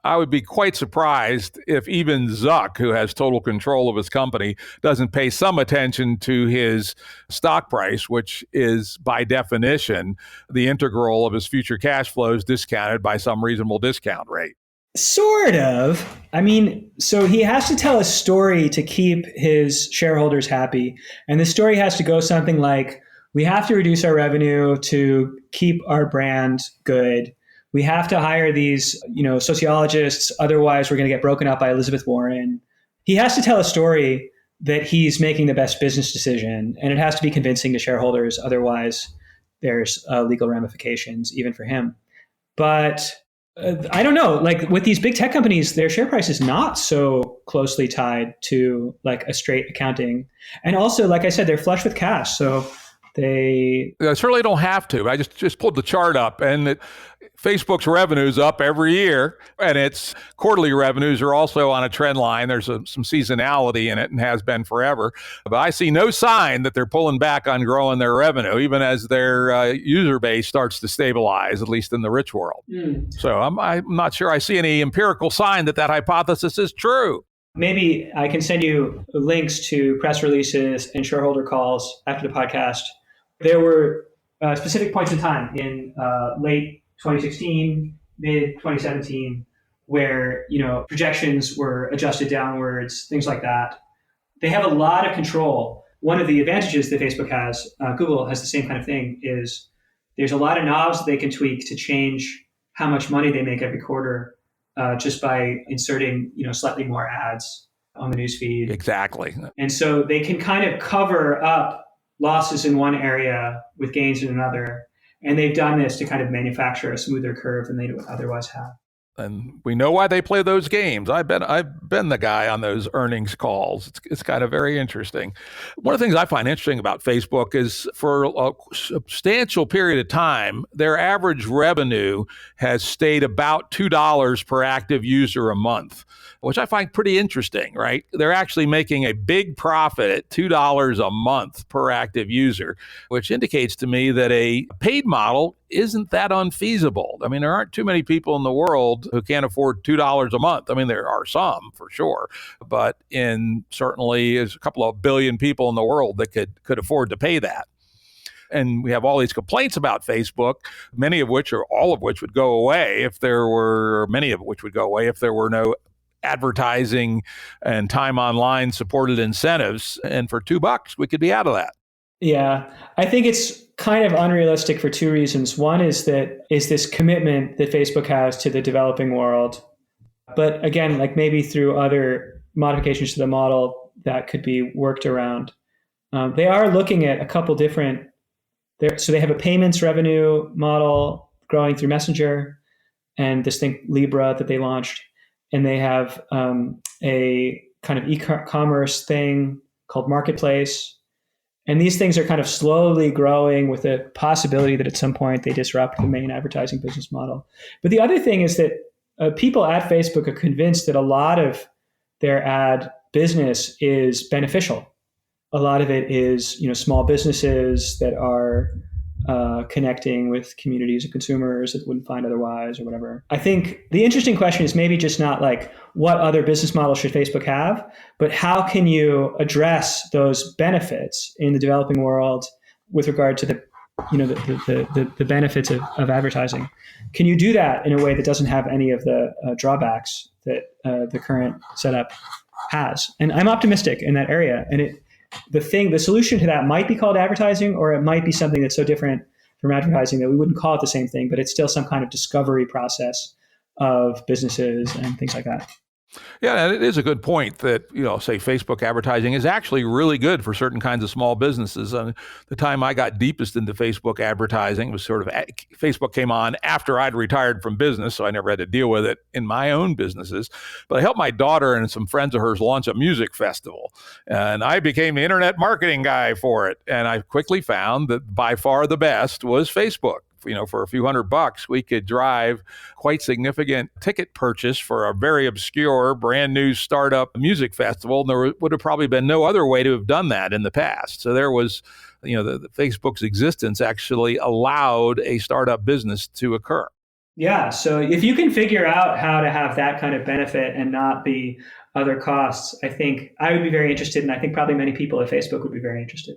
I would be quite surprised if even Zuck, who has total control of his company, doesn't pay some attention to his stock price, which is by definition the integral of his future cash flows discounted by some reasonable discount rate. Sort of. I mean, so he has to tell a story to keep his shareholders happy. And the story has to go something like, we have to reduce our revenue to keep our brand good. We have to hire these, sociologists. Otherwise, we're going to get broken up by Elizabeth Warren. He has to tell a story that he's making the best business decision, and it has to be convincing to shareholders. Otherwise, there's legal ramifications even for him. But I don't know. Like with these big tech companies, their share price is not so closely tied to like a straight accounting. And also, like I said, they're flush with cash, so they certainly don't have to. I just pulled the chart up, and Facebook's revenues up every year, and its quarterly revenues are also on a trend line. There's some seasonality in it and has been forever. But I see no sign that they're pulling back on growing their revenue, even as their user base starts to stabilize, at least in the rich world. So I'm not sure I see any empirical sign that hypothesis is true. Maybe I can send you links to press releases and shareholder calls after the podcast. There were specific points in time in late 2016, mid 2017, where projections were adjusted downwards, things like that. They have a lot of control. One of the advantages that Facebook has, Google has the same kind of thing, is there's a lot of knobs that they can tweak to change how much money they make every quarter. just by inserting, slightly more ads on the newsfeed. Exactly. And so they can kind of cover up losses in one area with gains in another. And they've done this to kind of manufacture a smoother curve than they would otherwise have. And we know why they play those games. I've been the guy on those earnings calls. It's kind of very interesting. One of the things I find interesting about Facebook is for a substantial period of time, their average revenue has stayed about $2 per active user a month, which I find pretty interesting, right? They're actually making a big profit at $2 a month per active user, which indicates to me that a paid model isn't that unfeasible. I mean, there aren't too many people in the world who can't afford $2 a month. I mean, there are some for sure, but certainly there's a couple of billion people in the world that could afford to pay that. And we have all these complaints about Facebook, many of which or all of which would go away if there were no advertising and time online supported incentives. And for $2, we could be out of that. Yeah, I think it's kind of unrealistic for two reasons. One is this commitment that Facebook has to the developing world. But again, like maybe through other modifications to the model that could be worked around. They are looking at a couple different, so they have a payments revenue model growing through Messenger and this thing Libra that they launched. And they have a kind of e-commerce thing called Marketplace. And these things are kind of slowly growing with the possibility that at some point they disrupt the main advertising business model. But the other thing is that people at Facebook are convinced that a lot of their ad business is beneficial. A lot of it is, small businesses that are connecting with communities of consumers that wouldn't find otherwise or whatever. I think the interesting question is maybe just not like what other business models should Facebook have, but how can you address those benefits in the developing world with regard to the benefits of advertising? Can you do that in a way that doesn't have any of the drawbacks that the current setup has? And I'm optimistic in that area. And the solution to that might be called advertising, or it might be something that's so different from advertising that we wouldn't call it the same thing, but it's still some kind of discovery process of businesses and things like that. Yeah, and it is a good point that, say Facebook advertising is actually really good for certain kinds of small businesses. And the time I got deepest into Facebook advertising was Facebook came on after I'd retired from business, so I never had to deal with it in my own businesses. But I helped my daughter and some friends of hers launch a music festival. And I became the internet marketing guy for it. And I quickly found that by far the best was Facebook. For a few $100, we could drive quite significant ticket purchase for a very obscure, brand new startup music festival. And there would have probably been no other way to have done that in the past. So there was, the Facebook's existence actually allowed a startup business to occur. Yeah. So if you can figure out how to have that kind of benefit and not the other costs, I think I would be very interested. And I think probably many people at Facebook would be very interested.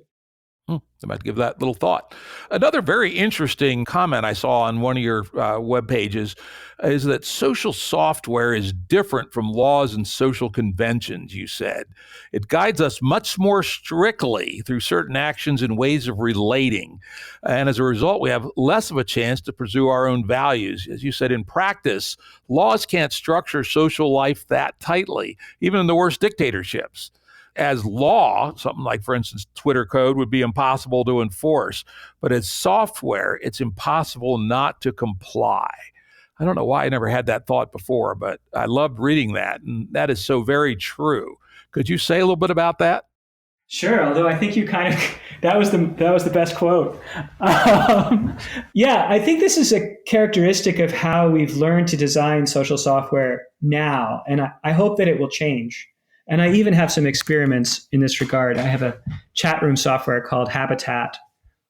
I might give that little thought. Another very interesting comment I saw on one of your web pages is that social software is different from laws and social conventions, you said. It guides us much more strictly through certain actions and ways of relating. And as a result, we have less of a chance to pursue our own values. As you said, in practice, laws can't structure social life that tightly, even in the worst dictatorships. As law, something like, for instance, Twitter code would be impossible to enforce. But as software, it's impossible not to comply. I don't know why I never had that thought before, but I loved reading that. And that is so very true. Could you say a little bit about that? Sure. Although I think you kind of, that was the best quote. Yeah, I think this is a characteristic of how we've learned to design social software now. And I hope that it will change. And I even have some experiments in this regard. I have a chat room software called Habitat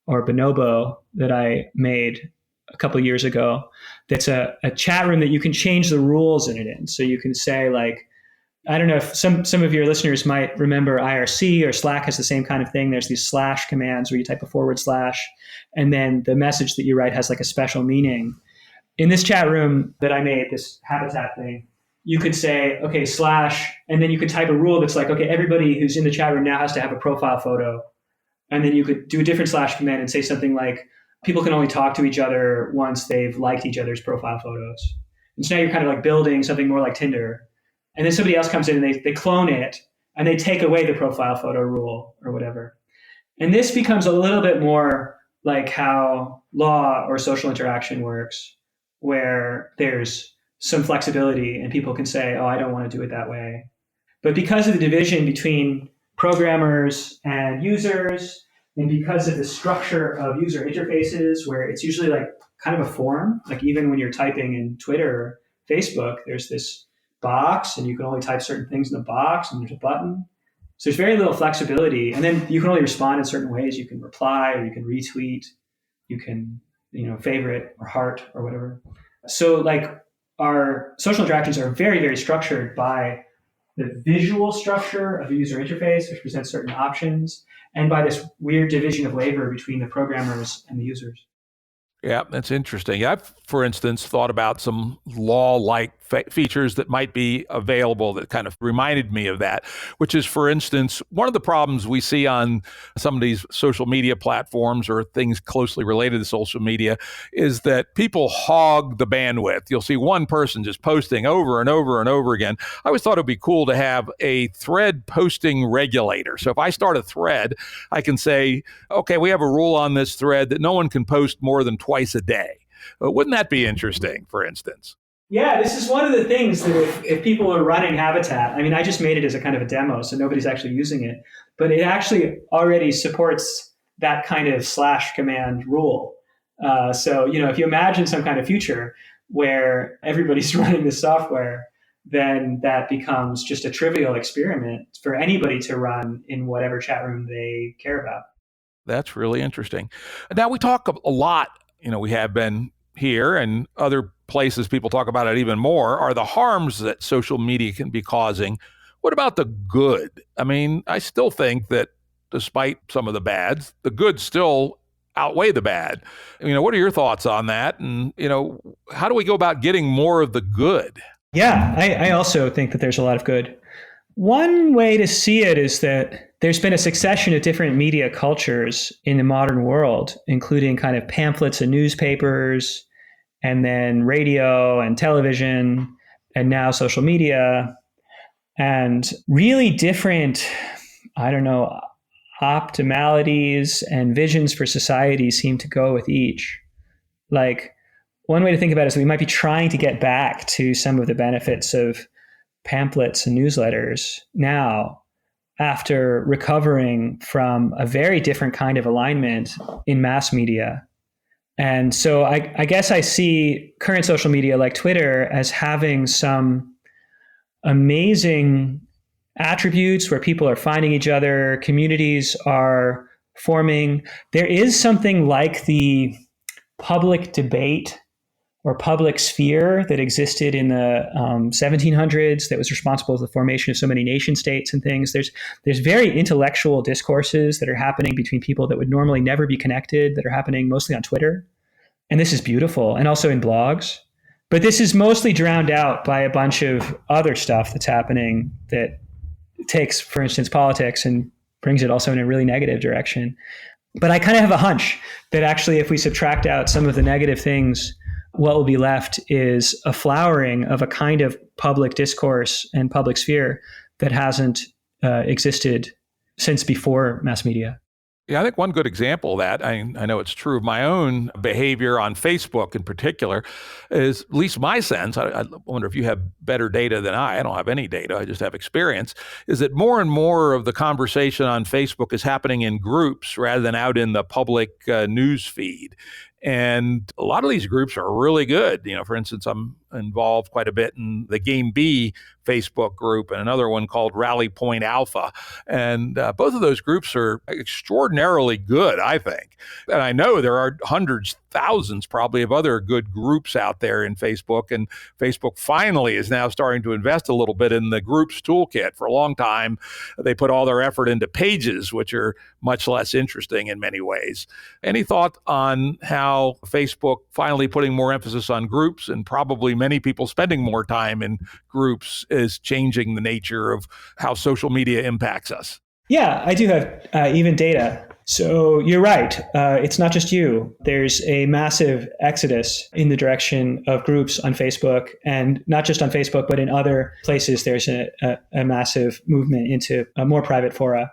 or Bonobo that I made a couple of years ago. That's a chat room that you can change the rules in it in. So you can say, like, I don't know if some of your listeners might remember IRC or Slack has the same kind of thing. There's these slash commands where you type a / and then the message that you write has like a special meaning. In this chat room that I made, this Habitat thing, you could say, okay, / and then you could type a rule that's like, okay, everybody who's in the chat room now has to have a profile photo. And then you could do a different / command and say something like, people can only talk to each other once they've liked each other's profile photos. And so now you're kind of like building something more like Tinder. And then somebody else comes in and they clone it and they take away the profile photo rule or whatever. And this becomes a little bit more like how law or social interaction works, where there's some flexibility and people can say, oh, I don't want to do it that way. But because of the division between programmers and users, and because of the structure of user interfaces, where it's usually like kind of a form, like even when you're typing in Twitter or Facebook, there's this box and you can only type certain things in the box and there's a button. So there's very little flexibility. And then you can only respond in certain ways. You can reply or you can retweet, you can, favorite or heart or whatever. So like our social interactions are very, very structured by the visual structure of the user interface, which presents certain options, and by this weird division of labor between the programmers and the users. Yeah, that's interesting. I've, for instance, thought about some law-like features that might be available that kind of reminded me of that, which is, for instance, one of the problems we see on some of these social media platforms or things closely related to social media is that people hog the bandwidth. You'll see one person just posting over and over and over again. I always thought it would be cool to have a thread posting regulator. So if I start a thread, I can say, okay, we have a rule on this thread that no one can post more than twice a day. Wouldn't that be interesting, for instance? Yeah, this is one of the things that if people are running Habitat, I mean, I just made it as a kind of a demo, so nobody's actually using it, but it actually already supports that kind of / command rule. So, if you imagine some kind of future where everybody's running this software, then that becomes just a trivial experiment for anybody to run in whatever chat room they care about. That's really interesting. Now, we talk a lot, we have been here and other places people talk about it even more, are the harms that social media can be causing. What about the good? I mean, I still think that despite some of the bads, the good still outweigh the bad. What are your thoughts on that? And, how do we go about getting more of the good? Yeah, I also think that there's a lot of good. One way to see it is that there's been a succession of different media cultures in the modern world, including kind of pamphlets and newspapers, and then radio and television, and now social media, and really different, optimalities and visions for society seem to go with each. Like, one way to think about it is that we might be trying to get back to some of the benefits of pamphlets and newsletters now, after recovering from a very different kind of alignment in mass media. And so I guess I see current social media like Twitter as having some amazing attributes where people are finding each other, communities are forming. There is something like the public debate or public sphere that existed in the 1700s that was responsible for the formation of so many nation states and things. There's very intellectual discourses that are happening between people that would normally never be connected, that are happening mostly on Twitter. And this is beautiful, and also in blogs. But this is mostly drowned out by a bunch of other stuff that's happening that takes, for instance, politics and brings it also in a really negative direction. But I kind of have a hunch that actually if we subtract out some of the negative things, what will be left is a flowering of a kind of public discourse and public sphere that hasn't existed since before mass media. Yeah, I think one good example of that, I know it's true of my own behavior on Facebook in particular, is at least my sense, I wonder if you have better data than I don't have any data, I just have experience, is that more and more of the conversation on Facebook is happening in groups rather than out in the public news feed. And a lot of these groups are really good. For instance, I'm involved quite a bit in the Game B Facebook group and another one called Rally Point Alpha. And both of those groups are extraordinarily good, I think. And I know there are hundreds, thousands probably of other good groups out there in Facebook. And Facebook finally is now starting to invest a little bit in the groups toolkit. For a long time, they put all their effort into pages, which are much less interesting in many ways. Any thought on how Facebook finally putting more emphasis on groups and probably many people spending more time in groups is changing the nature of how social media impacts us? Yeah, I do have even data. So you're right. It's not just you. There's a massive exodus in the direction of groups on Facebook, and not just on Facebook, but in other places. There's a massive movement into more private fora.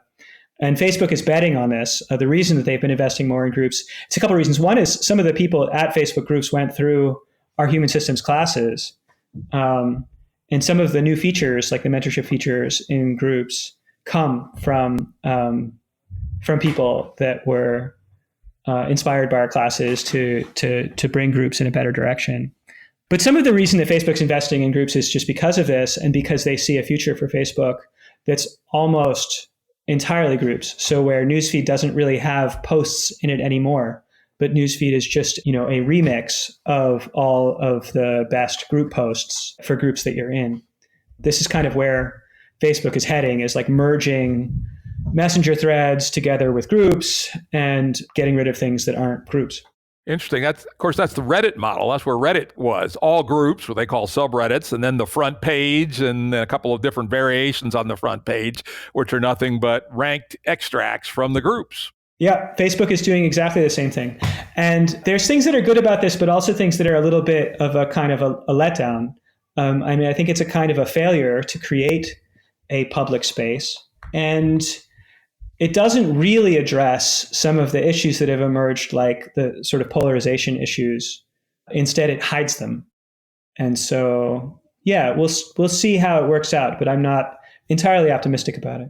And Facebook is betting on this. The reason that they've been investing more in groups, it's a couple of reasons. One is some of the people at Facebook groups went through our human systems classes. And some of the new features, like the mentorship features in groups, come from people that were inspired by our classes to bring groups in a better direction. But some of the reason that Facebook's investing in groups is just because of this, and because they see a future for Facebook that's almost entirely groups. So where Newsfeed doesn't really have posts in it anymore, but Newsfeed is just, a remix of all of the best group posts for groups that you're in. This is kind of where Facebook is heading, is like merging messenger threads together with groups and getting rid of things that aren't groups. Interesting. That's the Reddit model. That's where Reddit was. All groups, what they call subreddits, and then the front page and a couple of different variations on the front page, which are nothing but ranked extracts from the groups. Yeah, Facebook is doing exactly the same thing. And there's things that are good about this, but also things that are a little bit of a kind of a letdown. I think it's a kind of a failure to create a public space. And it doesn't really address some of the issues that have emerged, like the sort of polarization issues. Instead, it hides them. And so, yeah, we'll see how it works out, but I'm not entirely optimistic about it.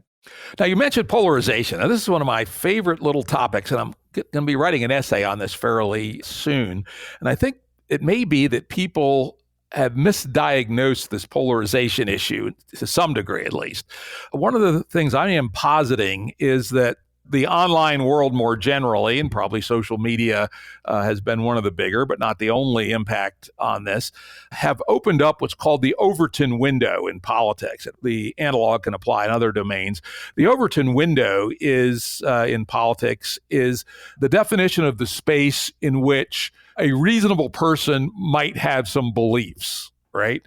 Now, you mentioned polarization. Now, this is one of my favorite little topics, and I'm going to be writing an essay on this fairly soon. And I think it may be that people have misdiagnosed this polarization issue to some degree, at least. One of the things I am positing is that the online world more generally, and probably social media has been one of the bigger, but not the only impact on this, have opened up what's called the Overton window in politics. The analog can apply in other domains. The Overton window is, in politics, is the definition of the space in which a reasonable person might have some beliefs, right?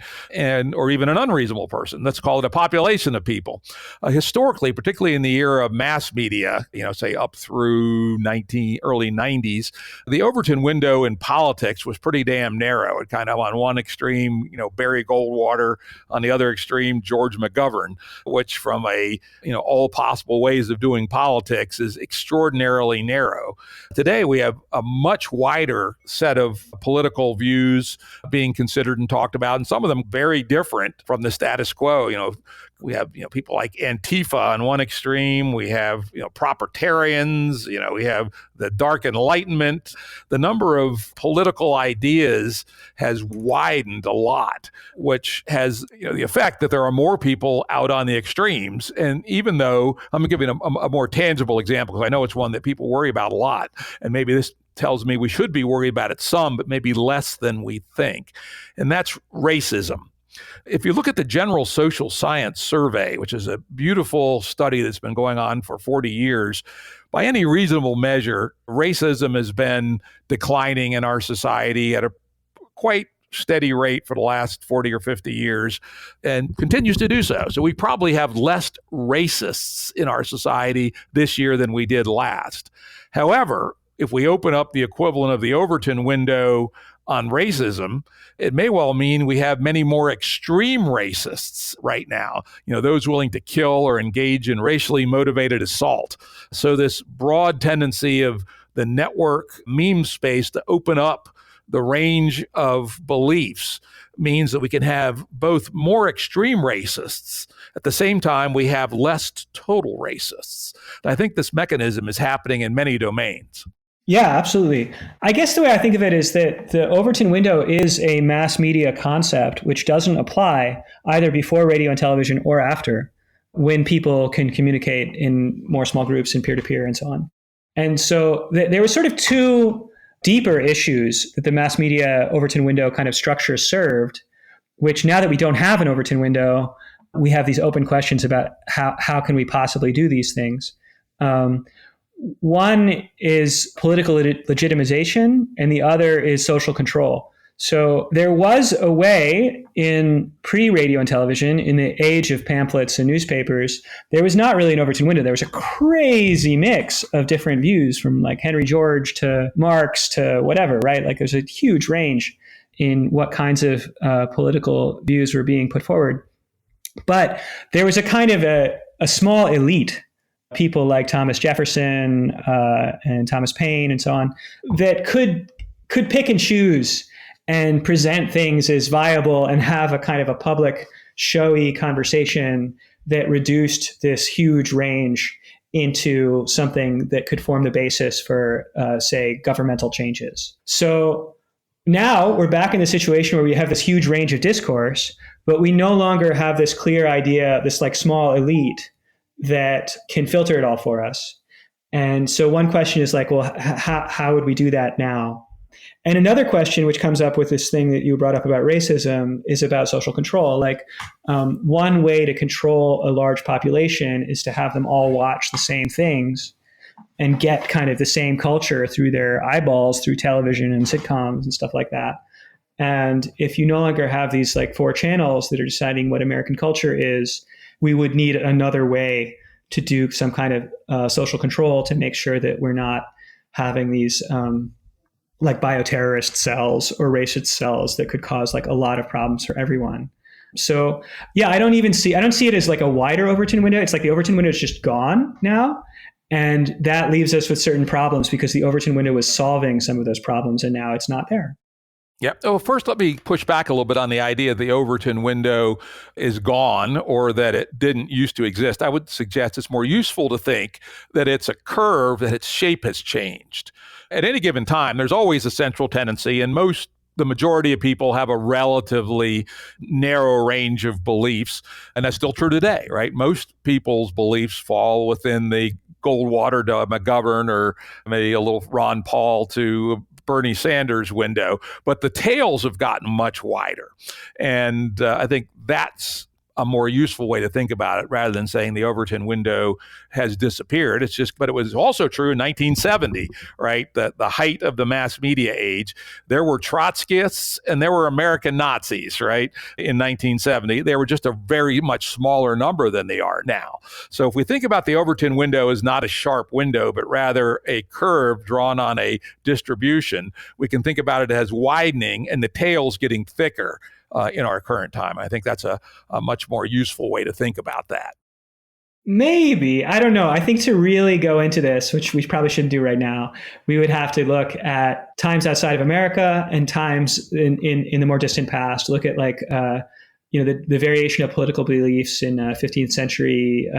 Or even an unreasonable person. Let's call it a population of people. Historically, particularly in the era of mass media, say up through early 90s, the Overton window in politics was pretty damn narrow. It kind of on one extreme, Barry Goldwater, on the other extreme, George McGovern, which from all possible ways of doing politics is extraordinarily narrow. Today, we have a much wider set of political views being considered and talked about, and some of them very different from the status quo. We have people like Antifa on one extreme. We have propertarians. We have the Dark Enlightenment. The number of political ideas has widened a lot, which has the effect that there are more people out on the extremes. And even though I'm giving a more tangible example, because I know it's one that people worry about a lot, and maybe this tells me we should be worried about it some, but maybe less than we think. And that's racism. If you look at the General Social Science Survey, which is a beautiful study that's been going on for 40 years, by any reasonable measure, racism has been declining in our society at a quite steady rate for the last 40 or 50 years and continues to do so. So we probably have less racists in our society this year than we did last. However, if we open up the equivalent of the Overton window on racism, it may well mean we have many more extreme racists right now, those willing to kill or engage in racially motivated assault. So this broad tendency of the network meme space to open up the range of beliefs means that we can have both more extreme racists. At the same time, we have less total racists. And I think this mechanism is happening in many domains. Yeah, absolutely. I guess the way I think of it is that the Overton window is a mass media concept which doesn't apply either before radio and television or after, when people can communicate in more small groups and peer-to-peer and so on. And so there were sort of two deeper issues that the mass media Overton window kind of structure served, which now that we don't have an Overton window, we have these open questions about how can we possibly do these things. One is political legitimization, and the other is social control. So there was a way in pre-radio and television, in the age of pamphlets and newspapers, there was not really an Overton window. There was a crazy mix of different views, from like Henry George to Marx to whatever, right? Like there's a huge range in what kinds of political views were being put forward. But there was a kind of a small elite, people like Thomas Jefferson and Thomas Paine and so on, that could pick and choose and present things as viable and have a kind of a public, showy conversation that reduced this huge range into something that could form the basis for, say, governmental changes. So now we're back in the situation where we have this huge range of discourse, but we no longer have this clear idea, this like small elite that can filter it all for us. And so one question is like, well, how would we do that now? And another question which comes up with this thing that you brought up about racism is about social control. Like one way to control a large population is to have them all watch the same things and get kind of the same culture through their eyeballs, through television and sitcoms and stuff like that. And if you no longer have these like 4 channels that are deciding what American culture is, we would need another way to do some kind of social control to make sure that we're not having these like bioterrorist cells or racist cells that could cause like a lot of problems for everyone. So yeah, I don't see it as like a wider Overton window. It's like the Overton window is just gone now. And that leaves us with certain problems because the Overton window was solving some of those problems and now it's not there. Yeah. Well, first, let me push back a little bit on the idea the Overton window is gone or that it didn't used to exist. I would suggest it's more useful to think that it's a curve, that its shape has changed. At any given time, there's always a central tendency, and the majority of people have a relatively narrow range of beliefs, and that's still true today, right? Most people's beliefs fall within the Goldwater to McGovern or maybe a little Ron Paul to Bernie Sanders window, but the tails have gotten much wider. And I think that's a more useful way to think about it rather than saying the Overton window has disappeared. It's just, but it was also true in 1970, right? The height of the mass media age. There were Trotskyists and there were American Nazis, right? In 1970, they were just a very much smaller number than they are now. So if we think about the Overton window as not a sharp window, but rather a curve drawn on a distribution, we can think about it as widening and the tails getting thicker in our current time. I think that's a much more useful way to think about that. Maybe. I don't know. I think to really go into this, which we probably shouldn't do right now, we would have to look at times outside of America and times in the more distant past. Look at like, the variation of political beliefs in 15th century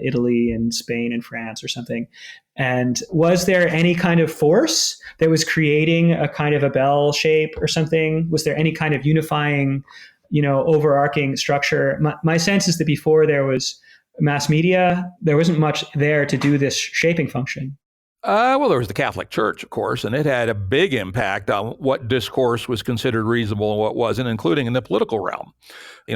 Italy and Spain and France or something. And was there any kind of force that was creating a kind of a bell shape or something? Was there any kind of unifying, overarching structure? My sense is that before there was mass media, there wasn't much there to do this shaping function. Well, there was the Catholic Church, of course, and it had a big impact on what discourse was considered reasonable and what wasn't, including in the political realm.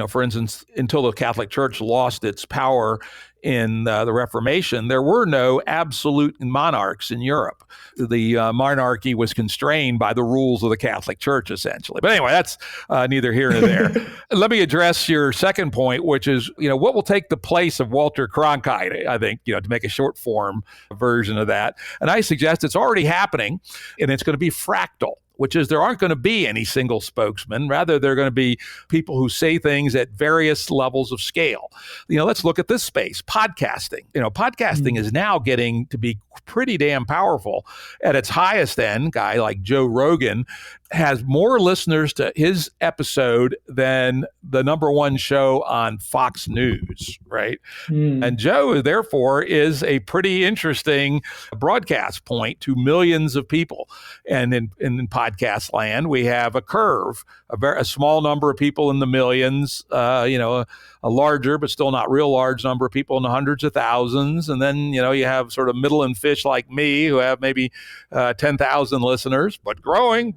For instance, until the Catholic Church lost its power in the Reformation, there were no absolute monarchs in Europe. The monarchy was constrained by the rules of the Catholic Church, essentially. But anyway, that's neither here nor there. Let me address your second point, which is, what will take the place of Walter Cronkite, I think, to make a short form version of that. And I suggest it's already happening, and it's going to be fractal, which is there aren't going to be any single spokesman. Rather, they're going to be people who say things at various levels of scale. Let's look at this space, podcasting. Podcasting is now getting to be pretty damn powerful. At its highest end, guy like Joe Rogan has more listeners to his episode than the number one show on Fox News, right? And Joe, therefore, is a pretty interesting broadcast point to millions of people. And in podcast land, we have a curve, a small number of people in the millions, a larger but still not real large number of people in the hundreds of thousands. And then, you have sort of middling fish like me who have maybe 10,000 listeners, but growing.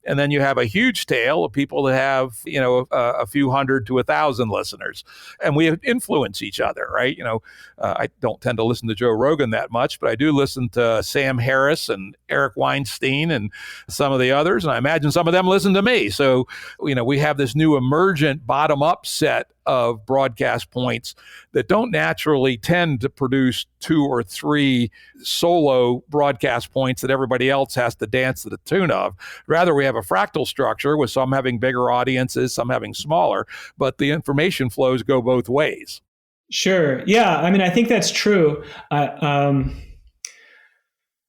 And then you have a huge tail of people that have, a few hundred to 1,000 listeners. And we influence each other, right? I don't tend to listen to Joe Rogan that much, but I do listen to Sam Harris and Eric Weinstein and some of the others, and I imagine some of them listen to me. So, we have this new emergent bottom-up set of broadcast points that don't naturally tend to produce 2 or 3 solo broadcast points that everybody else has to dance to the tune of. Rather, we have a fractal structure with some having bigger audiences, some having smaller, but the information flows go both ways. Sure. Yeah. I mean, I think that's true.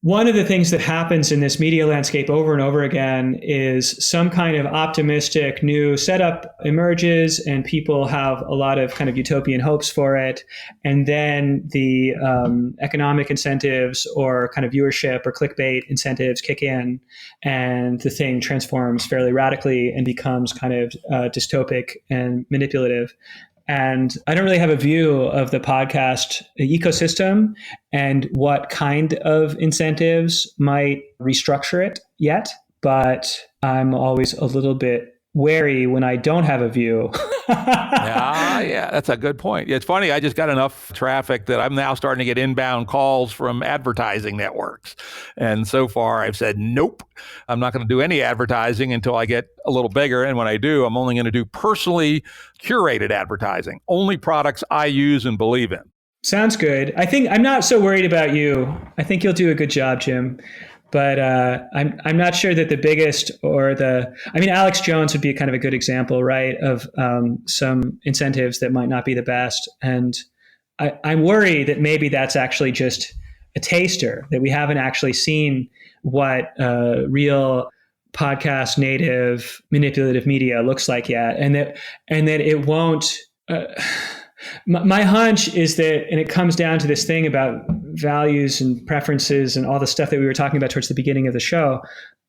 One of the things that happens in this media landscape over and over again is some kind of optimistic new setup emerges and people have a lot of kind of utopian hopes for it. And then the economic incentives or kind of viewership or clickbait incentives kick in and the thing transforms fairly radically and becomes kind of dystopic and manipulative. And I don't really have a view of the podcast ecosystem and what kind of incentives might restructure it yet, but I'm always a little bit wary when I don't have a view. Yeah, that's a good point. It's funny, I just got enough traffic that I'm now starting to get inbound calls from advertising networks. And so far I've said, nope, I'm not going to do any advertising until I get a little bigger. And when I do, I'm only going to do personally curated advertising, only products I use and believe in. Sounds good. I think I'm not so worried about you. I think you'll do a good job, Jim. But I'm not sure that the biggest Alex Jones would be kind of a good example, right, of some incentives that might not be the best. And I'm worried that maybe that's actually just a taster, that we haven't actually seen what real podcast native manipulative media looks like yet, and that it won't. My hunch is that, and it comes down to this thing about values and preferences and all the stuff that we were talking about towards the beginning of the show.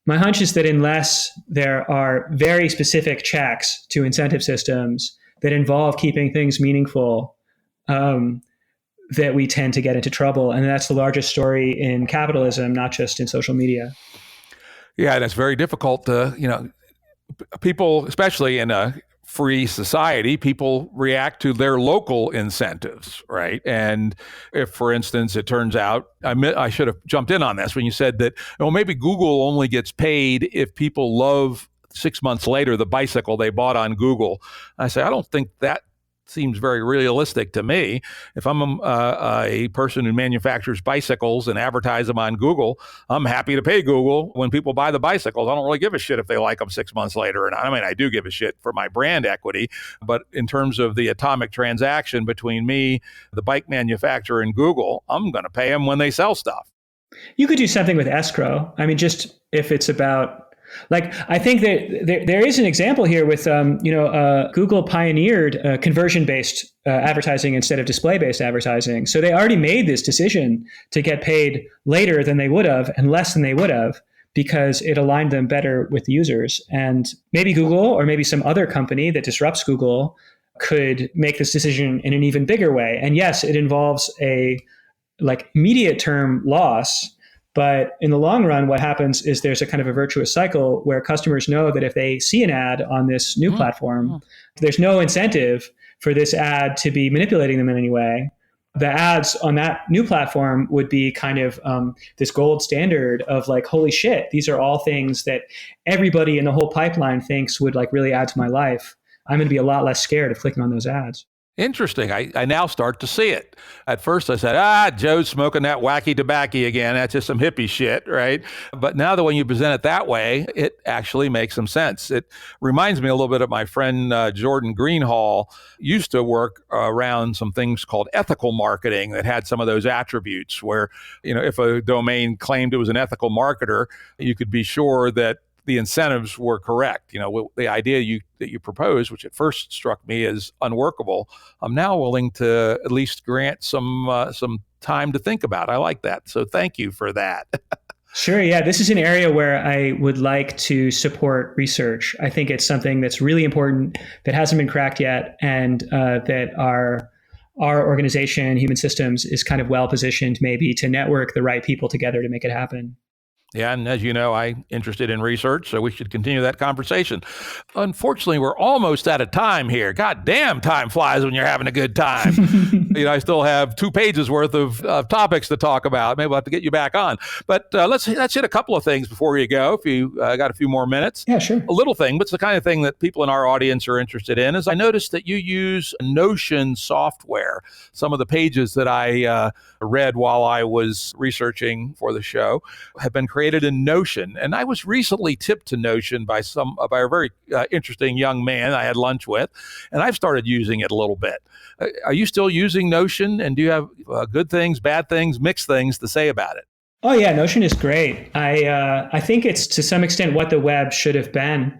My hunch is that unless there are very specific checks to incentive systems that involve keeping things meaningful, that we tend to get into trouble. And that's the largest story in capitalism, not just in social media. Yeah, and it's very difficult to, people, especially in a free society, people react to their local incentives, right? And if, for instance, it turns out, I should have jumped in on this when you said that, maybe Google only gets paid if people love 6 months later the bicycle they bought on Google. I say, I don't think that seems very realistic to me. If I'm a person who manufactures bicycles and advertise them on Google, I'm happy to pay Google when people buy the bicycles. I don't really give a shit if they like them 6 months later or not. I mean, I do give a shit for my brand equity, but in terms of the atomic transaction between me, the bike manufacturer, and Google, I'm going to pay them when they sell stuff. You could do something with escrow. I mean, just if it's about, I think that there is an example here with, Google pioneered conversion-based advertising instead of display-based advertising. So they already made this decision to get paid later than they would have and less than they would have because it aligned them better with users. And maybe Google or maybe some other company that disrupts Google could make this decision in an even bigger way. And yes, it involves a immediate term loss. But in the long run, what happens is there's a kind of a virtuous cycle where customers know that if they see an ad on this new platform, there's no incentive for this ad to be manipulating them in any way. The ads on that new platform would be kind of this gold standard of holy shit, these are all things that everybody in the whole pipeline thinks would really add to my life. I'm going to be a lot less scared of clicking on those ads. Interesting. I now start to see it. At first I said, Joe's smoking that wacky tobacco again. That's just some hippie shit, right? But now that when you present it that way, it actually makes some sense. It reminds me a little bit of my friend Jordan Greenhall used to work around some things called ethical marketing that had some of those attributes where, if a domain claimed it was an ethical marketer, you could be sure that the incentives were correct. The idea that you proposed, which at first struck me as unworkable, I'm now willing to at least grant some time to think about. I like that. So thank you for that. Sure. Yeah. This is an area where I would like to support research. I think it's something that's really important that hasn't been cracked yet, and that our organization, Human Systems, is kind of well positioned maybe to network the right people together to make it happen. Yeah, and as you know, I'm interested in research, so we should continue that conversation. Unfortunately, we're almost out of time here. God damn, time flies when you're having a good time. I still have 2 pages worth of topics to talk about. Maybe we'll have to get you back on. But let's hit a couple of things before you go, if you got a few more minutes. Yeah, sure. A little thing, but it's the kind of thing that people in our audience are interested in, is I noticed that you use Notion software. Some of the pages that I read while I was researching for the show have been created in Notion. And I was recently tipped to Notion by a very interesting young man I had lunch with, and I've started using it a little bit. Are you still using Notion, and do you have good things, bad things, mixed things to say about it? Oh yeah, Notion is great. I think it's to some extent what the web should have been,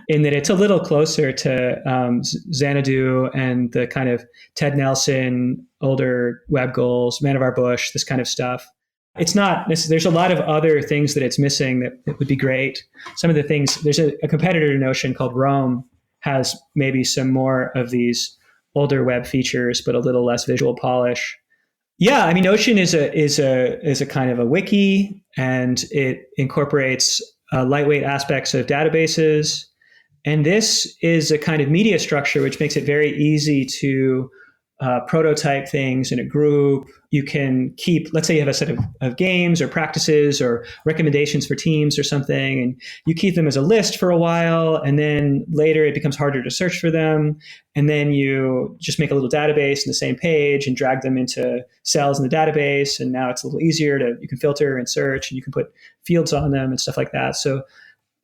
in that it's a little closer to Xanadu and the kind of Ted Nelson, older web goals, Vannevar Bush, this kind of stuff. It's not. There's a lot of other things that it's missing that would be great. Some of the things, there's a competitor to Notion called Rome, has maybe some more of these older web features, but a little less visual polish. Yeah, I mean, Notion is a kind of a wiki, and it incorporates lightweight aspects of databases. And this is a kind of media structure which makes it very easy to prototype things in a group. You can keep, let's say you have a set of games or practices or recommendations for teams or something, and you keep them as a list for a while, and then later it becomes harder to search for them. And then you just make a little database in the same page and drag them into cells in the database. And now it's a little easier you can filter and search, and you can put fields on them and stuff like that. So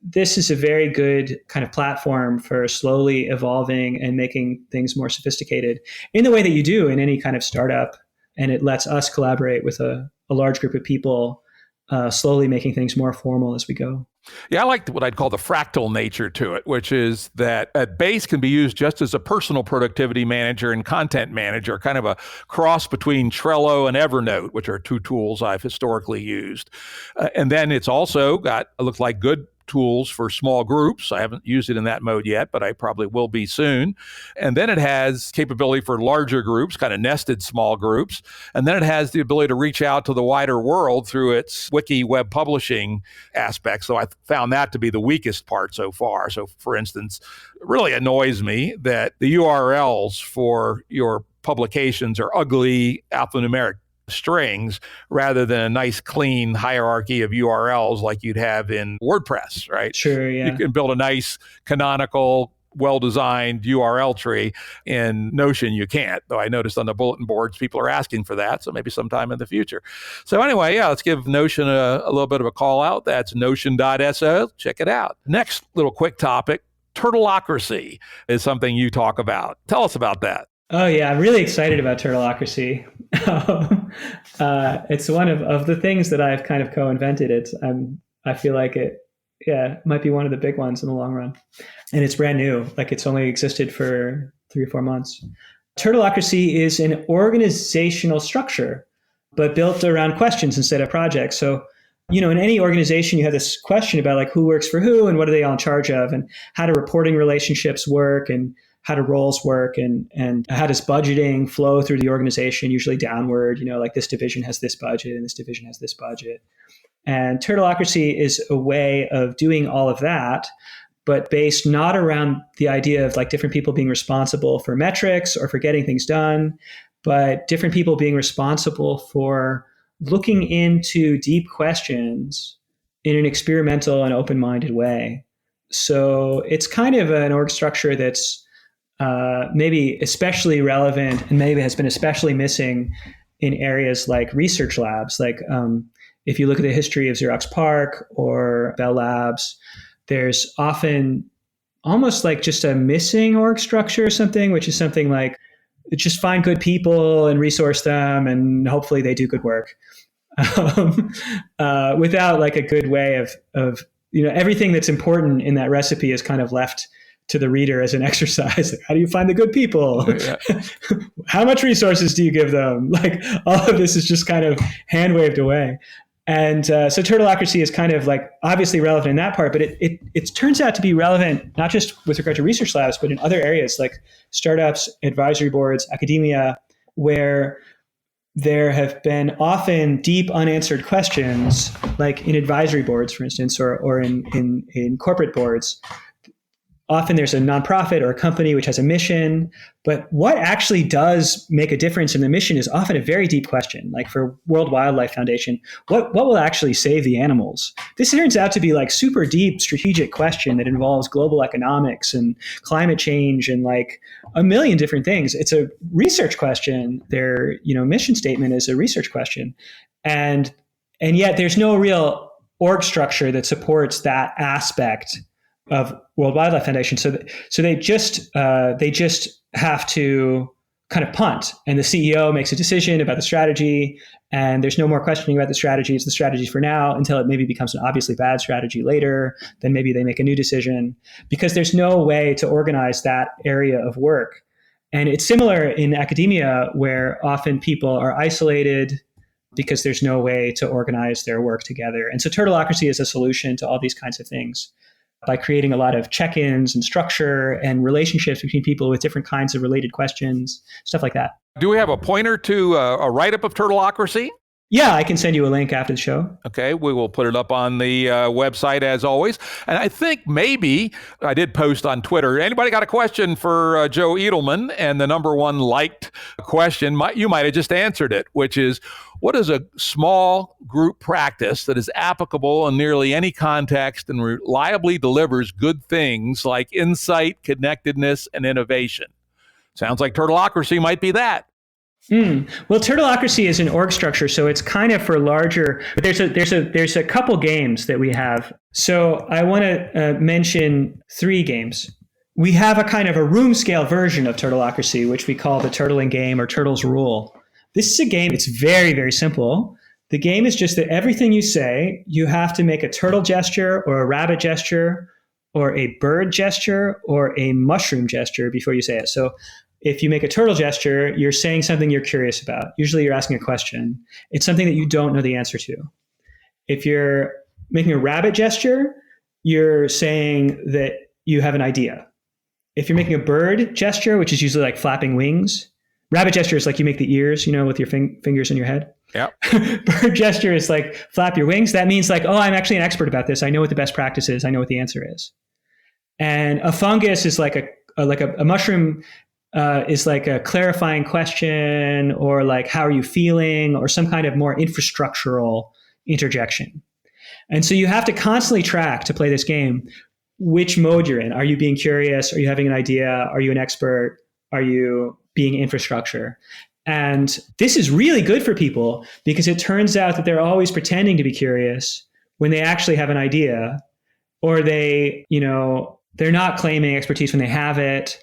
this is a very good kind of platform for slowly evolving and making things more sophisticated in the way that you do in any kind of startup. And it lets us collaborate with a large group of people, slowly making things more formal as we go. Yeah, I like what I'd call the fractal nature to it, which is that at base can be used just as a personal productivity manager and content manager, kind of a cross between Trello and Evernote, which are 2 tools I've historically used. And then it's also got, it looks like, good tools for small groups. I haven't used it in that mode yet, but I probably will be soon. And then it has capability for larger groups, kind of nested small groups. And then it has the ability to reach out to the wider world through its wiki web publishing aspect. So I found that to be the weakest part so far. So for instance, it really annoys me that the URLs for your publications are ugly alphanumeric strings rather than a nice clean hierarchy of URLs like you'd have in WordPress, right? Sure, yeah. You can build a nice canonical, well-designed URL tree. In Notion, you can't, though I noticed on the bulletin boards, people are asking for that, so maybe sometime in the future. So anyway, yeah, let's give Notion a little bit of a call out. That's notion.so. Check it out. Next little quick topic, turtleocracy is something you talk about. Tell us about that. Oh yeah, I'm really excited about turtleocracy. It's one of the things that I've kind of co-invented. I feel like it might be one of the big ones in the long run. And it's brand new. Like it's only existed for 3 or 4 months. Turtleocracy is an organizational structure, but built around questions instead of projects. So, in any organization, you have this question about like who works for who and what are they all in charge of, and how do reporting relationships work, and how do roles work, and how does budgeting flow through the organization, usually downward, like this division has this budget and this division has this budget. And turtleocracy is a way of doing all of that, but based not around the idea of like different people being responsible for metrics or for getting things done, but different people being responsible for looking into deep questions in an experimental and open-minded way. So it's kind of an org structure that's maybe especially relevant and maybe has been especially missing in areas like research labs. Like if you look at the history of Xerox PARC or Bell Labs, there's often almost like just a missing org structure or something, which is something like just find good people and resource them and hopefully they do good work. Without like a good way of everything that's important in that recipe is kind of left to the reader as an exercise. Like, how do you find the good people? Yeah. How much resources do you give them? Like all of this is just kind of hand waved away. And so turtleocracy is kind of like obviously relevant in that part, but it turns out to be relevant not just with regard to research labs, but in other areas like startups, advisory boards, academia, where there have been often deep unanswered questions, like in advisory boards, for instance, or in corporate boards. Often there's a nonprofit or a company which has a mission, but what actually does make a difference in the mission is often a very deep question. Like for World Wildlife Foundation, what will actually save the animals? This turns out to be like super deep strategic question that involves global economics and climate change and like a million different things. It's a research question. Their mission statement is a research question, and yet there's no real org structure that supports that aspect of World Wildlife Foundation. So they just have to kind of punt, and the CEO makes a decision about the strategy, and there's no more questioning about the strategy. It's the strategy for now until it maybe becomes an obviously bad strategy later. Then maybe they make a new decision, because there's no way to organize that area of work. And it's similar in academia, where often people are isolated because there's no way to organize their work together. And so turtleocracy is a solution to all these kinds of things, by creating a lot of check-ins and structure and relationships between people with different kinds of related questions, stuff like that. Do we have a pointer to a write-up of turtleocracy? Yeah, I can send you a link after the show. Okay, we will put it up on the website as always. And I think maybe I did post on Twitter. Anybody got a question for Joe Edelman? And the number one liked question, you might have just answered it, which is, what is a small group practice that is applicable in nearly any context and reliably delivers good things like insight, connectedness, and innovation? Sounds like turtleocracy might be that. Well, turtleocracy is an org structure, so it's kind of for larger. But there's a couple games that we have. So I want to mention 3 games. We have a kind of a room scale version of turtleocracy, which we call the turtling game or turtles rule. This is a game. It's very, very simple. The game is just that everything you say, you have to make a turtle gesture or a rabbit gesture or a bird gesture or a mushroom gesture before you say it. So if you make a turtle gesture, you're saying something you're curious about. Usually you're asking a question. It's something that you don't know the answer to. If you're making a rabbit gesture, you're saying that you have an idea. If you're making a bird gesture, which is usually like flapping wings, rabbit gesture is like you make the ears, with your fingers in your head. Yeah. Bird gesture is like flap your wings. That means like, oh, I'm actually an expert about this. I know what the best practice is. I know what the answer is. And a fungus is like a mushroom is like a clarifying question, or like, how are you feeling, or some kind of more infrastructural interjection. And so you have to constantly track to play this game which mode you're in. Are you being curious? Are you having an idea? Are you an expert? Are you being infrastructure? And this is really good for people, because it turns out that they're always pretending to be curious when they actually have an idea, or they're not claiming expertise when they have it.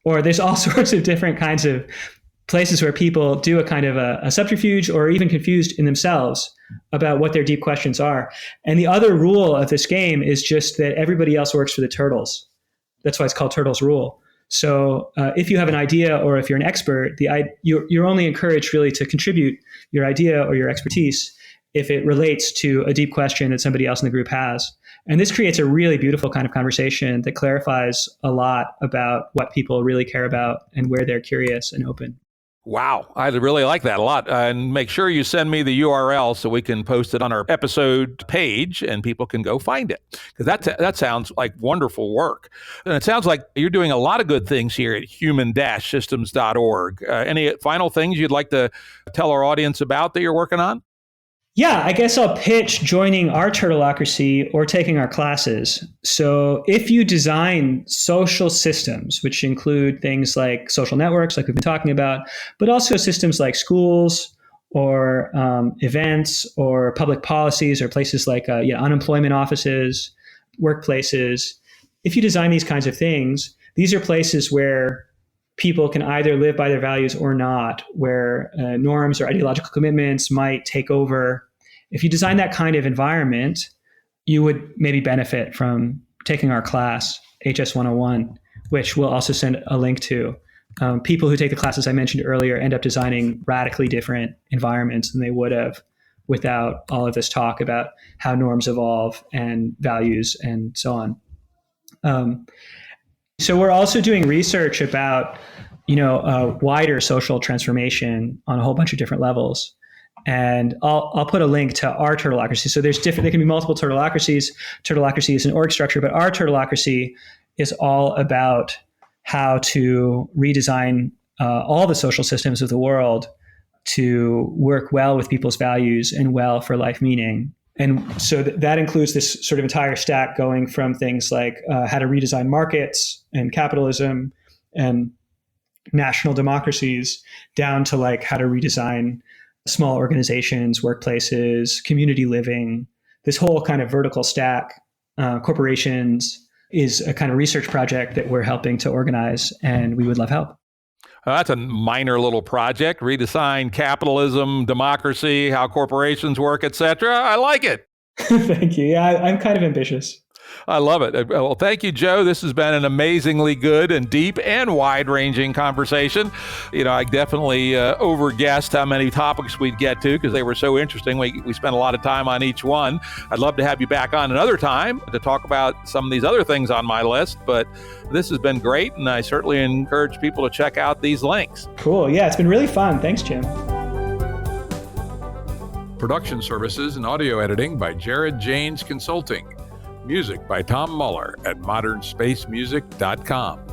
Or there's all sorts of different kinds of places where people do a kind of a subterfuge, or even confused in themselves about what their deep questions are. And the other rule of this game is just that everybody else works for the turtles. That's why it's called Turtles Rule. So if you have an idea, or if you're an expert, you're only encouraged really to contribute your idea or your expertise if it relates to a deep question that somebody else in the group has. And this creates a really beautiful kind of conversation that clarifies a lot about what people really care about and where they're curious and open. Wow, I really like that a lot. And make sure you send me the URL so we can post it on our episode page and people can go find it. Because that sounds like wonderful work. And it sounds like you're doing a lot of good things here at human-systems.org. Any final things you'd like to tell our audience about that you're working on? Yeah, I guess I'll pitch joining our turtleocracy or taking our classes. So if you design social systems, which include things like social networks, like we've been talking about, but also systems like schools or events or public policies or places like unemployment offices, workplaces, if you design these kinds of things, these are places where people can either live by their values or not, where norms or ideological commitments might take over. If you design that kind of environment, you would maybe benefit from taking our class, HS 101, which we'll also send a link to. People who take the classes I mentioned earlier end up designing radically different environments than they would have without all of this talk about how norms evolve and values and so on. So we're also doing research about a wider social transformation on a whole bunch of different levels. And I'll put a link to our turtleocracy. So there can be multiple turtleocracies. Turtleocracy is an org structure, but our turtleocracy is all about how to redesign all the social systems of the world to work well with people's values and well for life meaning. And so that includes this sort of entire stack, going from things like how to redesign markets and capitalism and national democracies, down to like how to redesign small organizations, workplaces, community living. This whole kind of vertical stack, corporations, is a kind of research project that we're helping to organize, and we would love help. That's a minor little project. Redesign capitalism, democracy, how corporations work, etc. I like it. Thank you. Yeah, I'm kind of ambitious. I love it. Well, thank you, Joe. This has been an amazingly good and deep and wide-ranging conversation. I definitely over-guessed how many topics we'd get to because they were so interesting. We spent a lot of time on each one. I'd love to have you back on another time to talk about some of these other things on my list, but this has been great, and I certainly encourage people to check out these links. Cool. Yeah, it's been really fun. Thanks, Jim. Production services and audio editing by Jared Janes Consulting. Music by Tom Muller at modernspacemusic.com.